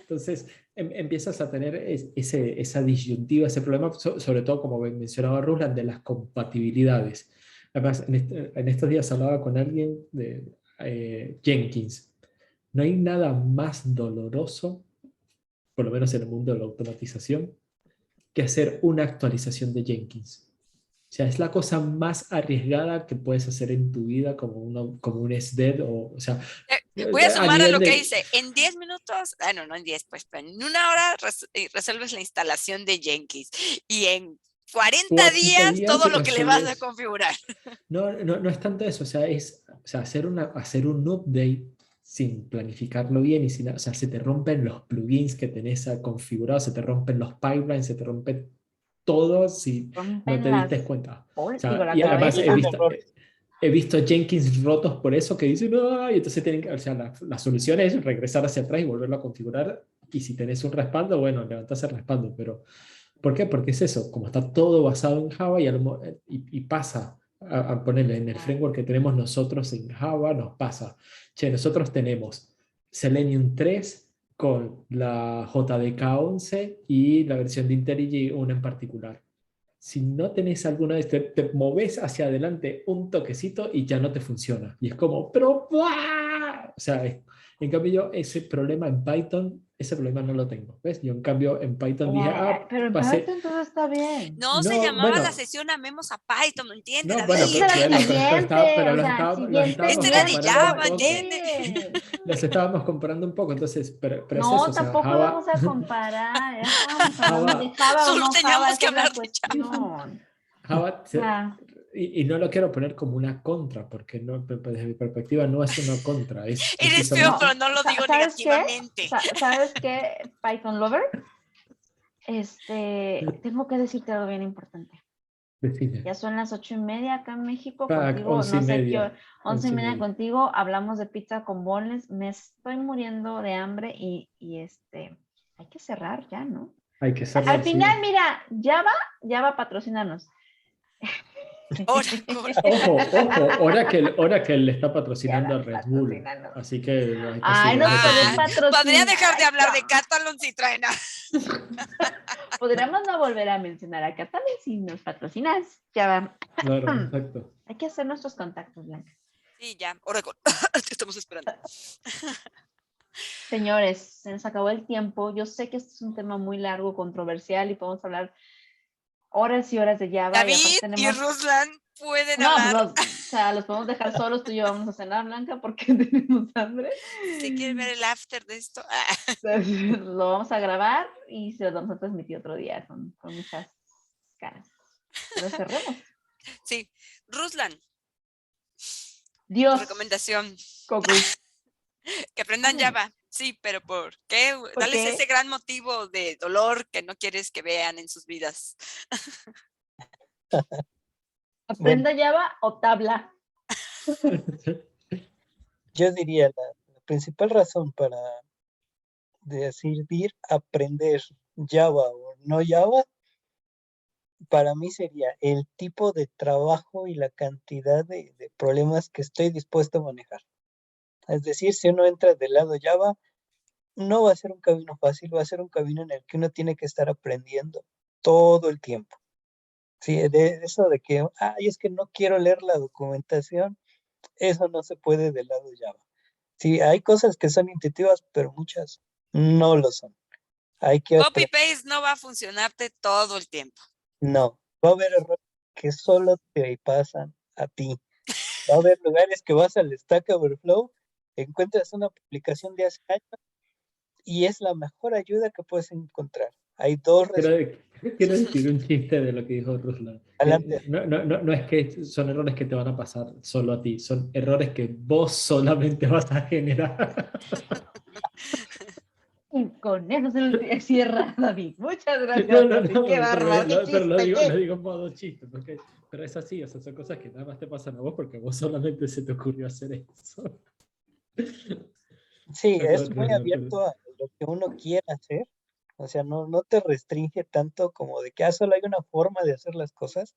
Entonces, empiezas a tener esa disyuntiva, ese problema, sobre todo, como mencionaba Ruslan, de las compatibilidades. Además, en estos días hablaba con alguien de Jenkins. No hay nada más doloroso, por lo menos en el mundo de la automatización, que hacer una actualización de Jenkins. O sea, es la cosa más arriesgada que puedes hacer en tu vida como un SDED o sea, Voy a a sumar a nivel lo que de... dice, en 10 minutos, no en 10, pues, pero en una hora resuelves la instalación de Jenkins y en 40 40 días días todo y lo que le vas a resolves. configurar. No, no, no es tanto eso, o sea, hacer un update sin planificarlo bien y sin, o sea, se te rompen los plugins que tenés configurados, se te rompen los pipelines, se te rompe todo si no Rompen te diste las, cuenta. O digo, sea, la y además y he cabeza. visto, errores. he visto Jenkins rotos por eso, que dicen, no, y entonces tienen que, o sea, la solución es regresar hacia atrás y volverlo a configurar, y si tenés un respaldo, bueno, levantás el respaldo, pero ¿por qué? Porque es eso, como está todo basado en Java y pasa a ponerle en el framework que tenemos nosotros en Java, nos pasa, che, nosotros tenemos Selenium 3 con la JDK 11 y la versión de IntelliJ una en particular. Si no tenés alguna vez, te moves hacia adelante un toquecito y ya no te funciona. Y es como, pero ¡buah! O sea, en cambio yo ese problema en Python, ese problema no lo tengo. ¿Ves? Yo en cambio en Python dije, Pero en pasé. Python todo está bien. No, se No, llamaba la bueno, sesión Amemos a Python, ¿no entiende, no, bueno, Ese David? era el siguiente, pero o sea, el los siguiente estábamos Este era nivel, de comparando un Java, poco. ¿entiende? sí. Los estábamos comparando un poco, entonces, pero es eso, No, o sea, tampoco Java, vamos a comparar, ya estábamos hablando de Java, Java o Solo no Java, teníamos que esa es hablar la de Java. cuestión. Java Ah, y no lo quiero poner como una contra, porque no, desde mi perspectiva no es una contra, es Eres feo, precisamente... no, pero no lo digo ¿sabes qué? negativamente. ¿Sabes qué, Python Lover? Tengo que decirte algo bien importante. Decime. Ya son las 8:30 acá en México, Pac, contigo, no sé qué, 11:30. 11:30 contigo, hablamos de pizza con boneless, me estoy muriendo de hambre y hay que cerrar ya, ¿no? Hay que Al cerrar, final, sí. mira, ya va a patrocinarnos. Oracle le está Ya patrocinando va a a Red Bull, patrocinarnos. así que hay que Ay, seguir, nos hay que pueden Ah, seguir. podría patrocinar. dejar de Ay, hablar de Catalan si traen a... podríamos no volver a mencionar a Catalan si nos patrocinas. Ya va. Claro, exacto. Hay que hacer nuestros contactos, Blanca. Sí, ya, Oracle. Te estamos esperando. Señores, se nos acabó el tiempo. Yo sé que este es un tema muy largo, controversial y podemos hablar horas y horas de Java y aparte David y tenemos... Ruslan pueden No, pues hablar. o sea, los podemos dejar solos, tú y yo vamos a cenar, Blanca, porque tenemos hambre. ¿Se quiere ver el after de esto? Lo vamos a grabar y se lo vamos a transmitir otro día con muchas caras. Pero cerremos. Sí, Ruslan, tu Dios, recomendación, Coco. que aprendan Java. Sí, pero ¿por qué? ¿Por Dales qué? ese gran motivo de dolor que no quieres que vean en sus vidas. Bueno, ¿Aprenda Java o tabla? yo diría la principal razón para decidir aprender Java o no Java, para mí sería el tipo de trabajo y la cantidad de problemas que estoy dispuesto a manejar. Es decir, si uno entra del lado Java, no va a ser un camino fácil, va a ser un camino en el que uno tiene que estar aprendiendo todo el tiempo. Sí, de eso de que, ay, es que no quiero leer la documentación, eso no se puede del lado Java. Sí, hay cosas que son intuitivas, pero muchas no lo son. Hay que Copy aprender. paste no va a funcionarte todo el tiempo. No, va a haber errores que solo te pasan a ti. Va a haber lugares que vas al Stack Overflow, encuentras una publicación de hace años y es la mejor ayuda que puedes encontrar. Hay dos Quiero decir un chiste de lo que dijo Ruslan. adelante. No es que son errores que te van a pasar solo a ti, son errores que vos solamente vas a generar. Y con eso se cierra, David. Muchas No, gracias, no, David. no, Qué bárbaro, qué pero lo chiste, qué. digo en modo chiste, pero es así, o sea, son cosas que nada más te pasan a vos porque a vos solamente se te ocurrió hacer eso. Sí, es Perdón, muy Ruslan, pero... abierto a lo que uno quiera hacer. O sea, no te restringe tanto como de que solo hay una forma de hacer las cosas.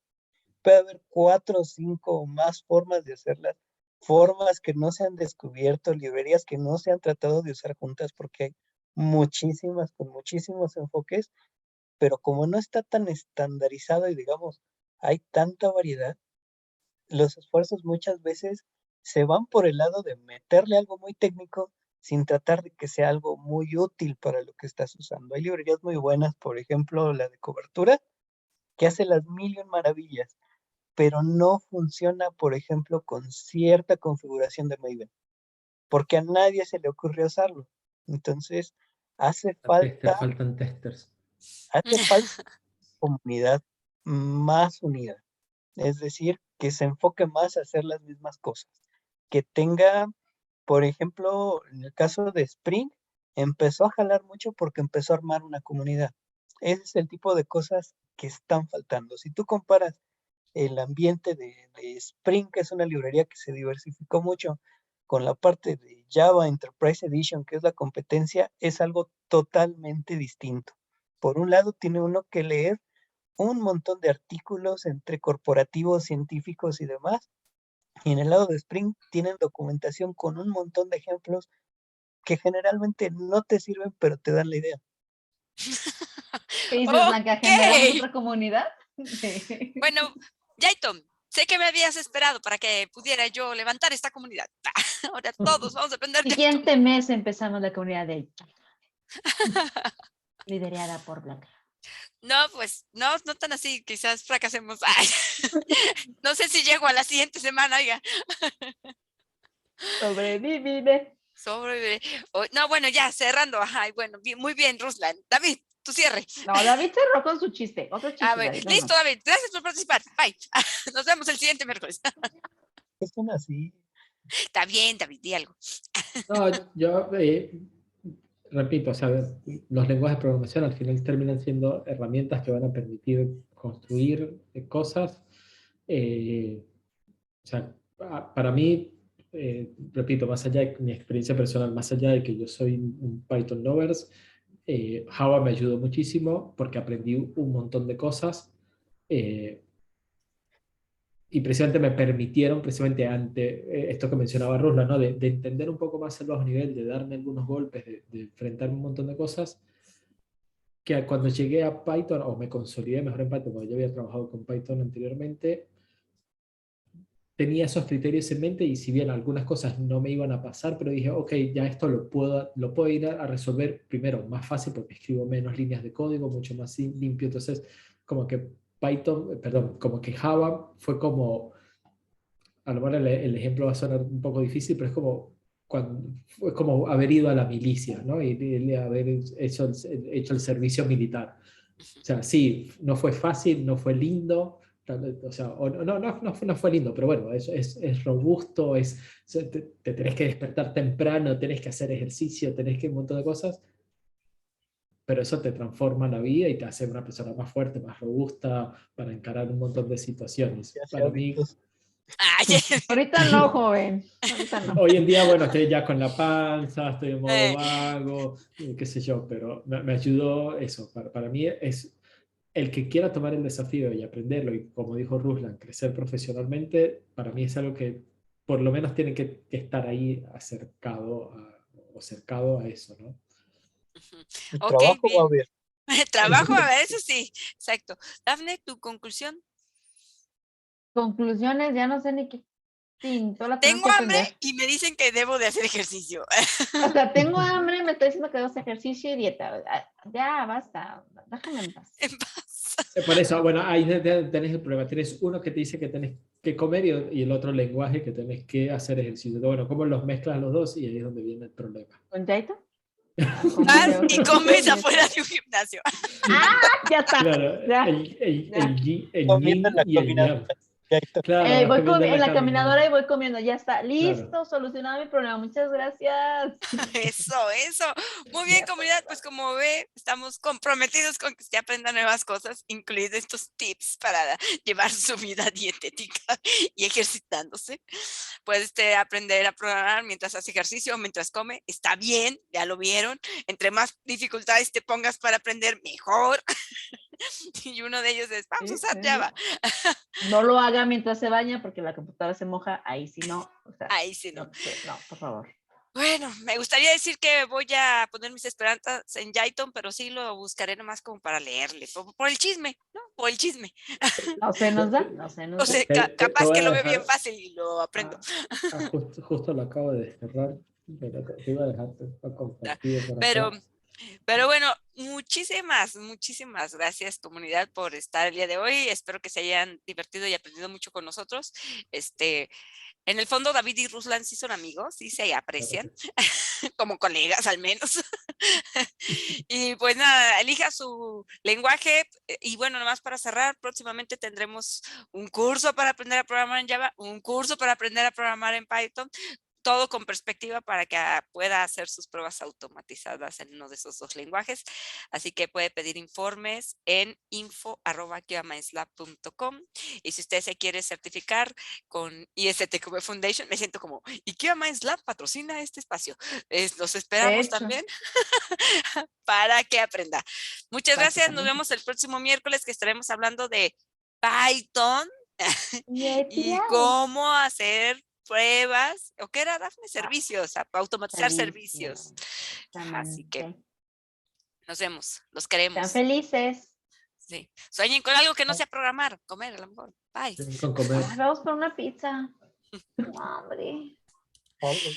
Puede haber 4 o 5 o más formas de hacerlas, formas que no se han descubierto, librerías que no se han tratado de usar juntas porque hay muchísimas, con muchísimos enfoques, pero como no está tan estandarizado y digamos, hay tanta variedad, los esfuerzos muchas veces se van por el lado de meterle algo muy técnico sin tratar de que sea algo muy útil para lo que estás usando. Hay librerías muy buenas, por ejemplo, la de cobertura, que hace las mil y un maravillas, pero no funciona, por ejemplo, con cierta configuración de Maven, porque a nadie se le ocurrió usarlo. Entonces, hace falta, Faltan testers. hace falta comunidad más unida. Es decir, que se enfoque más a hacer las mismas cosas. Que tenga, por ejemplo, en el caso de Spring, empezó a jalar mucho porque empezó a armar una comunidad. Ese es el tipo de cosas que están faltando. Si tú comparas el ambiente de Spring, que es una librería que se diversificó mucho, con la parte de Java Enterprise Edition, que es la competencia, es algo totalmente distinto. Por un lado, tiene uno que leer un montón de artículos entre corporativos, científicos y demás. Y en el lado de Spring tienen documentación con un montón de ejemplos que generalmente no te sirven, pero te dan la idea. ¿Qué dices, Blanca? Ok. ¿Generamos otra comunidad? Bueno, Jaiton, sé que me habías esperado para que pudiera yo levantar esta comunidad. Ahora todos vamos a aprender Jaiton. Siguiente mes empezamos la comunidad de liderada por Blanca. No, pues no tan así, quizás fracasemos. Ay, no sé si llego a la siguiente semana, oiga. Sobrevive. No, bueno, ya cerrando. Ajá, bueno, muy bien, Ruslan. David, tu cierre. No, David cerró con su chiste. Otro chiste, Ver, David. listo, David. Gracias por participar. Bye. Nos vemos el siguiente miércoles. Es una así. Está bien, David, di algo. No, yo repito, o sea, los lenguajes de programación al final terminan siendo herramientas que van a permitir construir cosas. O sea, para mí, repito, más allá de mi experiencia personal, más allá de que yo soy un Python lovers, Java me ayudó muchísimo porque aprendí un montón de cosas. Y precisamente me permitieron, precisamente ante esto que mencionaba Rusla, ¿no? de entender un poco más el bajo nivel, de darme algunos golpes, de enfrentarme a un montón de cosas, que cuando llegué a Python, o me consolidé mejor en Python, porque yo había trabajado con Python anteriormente, tenía esos criterios en mente y si bien algunas cosas no me iban a pasar, pero dije, ok, ya esto lo puedo ir a resolver primero más fácil porque escribo menos líneas de código, mucho más limpio, entonces como que Python, perdón, como que Java fue como, a lo mejor el ejemplo va a sonar un poco difícil, pero es como, fue como haber ido a la milicia, ¿no? Y haber hecho el servicio militar. O sea, sí, no fue fácil, no fue lindo, o sea, no fue lindo, pero bueno, es robusto, te tenés que despertar temprano, tenés que hacer ejercicio, tenés que un montón de cosas, pero eso te transforma la vida y te hace una persona más fuerte, más robusta para encarar un montón de situaciones. Ya sea Para mí, hábitos. Ay, Ahorita no, joven. Ahorita no. hoy en día, bueno, estoy ya con la panza, estoy en modo vago, qué sé yo, pero me ayudó eso. Para mí es el que quiera tomar el desafío y aprenderlo, y como dijo Ruslan, crecer profesionalmente, para mí es algo que por lo menos tiene que estar ahí o cercado a eso, ¿no? El ok, trabajo va a bien. haber. Trabajo, a ver, eso sí. Exacto. Dafne, tu conclusión. Conclusiones, ya no sé ni qué tinto la tengo Tengo que hambre aprender. y me dicen que debo de hacer ejercicio. O sea, tengo hambre, me está diciendo que hago ejercicio y dieta. Ya, basta. Déjame en paz. En paz. Por eso, bueno, ahí tenés el problema. Tienes uno que te dice que tenés que comer y el otro lenguaje que tenés que hacer ejercicio. Bueno, ¿cómo los mezclas los dos? Y ahí es donde viene el problema. ¿Con Jaito? Vas y comes afuera de un gimnasio. Ya está. Claro, Ya. el Comiendo yin en la y el yang. caminadora. Ya está. Claro, vas Voy comiendo en la caminadora. caminadora y voy comiendo. Ya está. Listo, Claro. solucionado mi problema. Muchas gracias. Eso. Muy bien, comunidad. Pues como ve, estamos comprometidos con que usted aprenda nuevas cosas, incluidos estos tips para llevar su vida dietética y ejercitándose. Puede usted aprender a programar mientras hace ejercicio o mientras come. Está bien, ya lo vieron. Entre más dificultades te pongas para aprender, mejor. Y uno de ellos es, vamos a usar Java. No lo haga mientras se baña porque la computadora se moja. Ahí sí no. O sea, Ahí sí no. No, por favor. Bueno, me gustaría decir que voy a poner mis esperanzas en Jaiton, pero sí lo buscaré nomás como para leerle, por el chisme, ¿no? Por el chisme. No se nos da, no se nos O da. sea, Te capaz voy que a lo veo bien dejar. fácil y lo aprendo. Justo lo acabo de cerrar. Pero te iba a dejar compartido por Pero, acá. pero bueno, muchísimas gracias, comunidad, por estar el día de hoy. Espero que se hayan divertido y aprendido mucho con nosotros. En el fondo, David y Ruslan sí son amigos, sí se aprecian, como colegas al menos. Y pues nada, elija su lenguaje. Y bueno, nomás para cerrar, próximamente tendremos un curso para aprender a programar en Java, un curso para aprender a programar en Python. todo con perspectiva para que pueda hacer sus pruebas automatizadas en uno de esos dos lenguajes. Así que puede pedir informes en info@QAMainslab.com. Y si usted se quiere certificar con ISTQB Foundation, me siento como, y QA Minds Lab patrocina este espacio. Los De esperamos hecho, también para que aprenda. Muchas gracias. Nos básicamente. vemos el próximo miércoles que estaremos hablando de Python Y y API. cómo hacer pruebas, ¿o qué era, Dafne? Servicios, automatizar servicios. Así que Exactamente. nos vemos, los Sean queremos. felices. Sí. Sueñen con algo que no sea programar, comer a lo mejor. Bye. Con comer. Ay, vamos por una pizza. Hambre. Algo.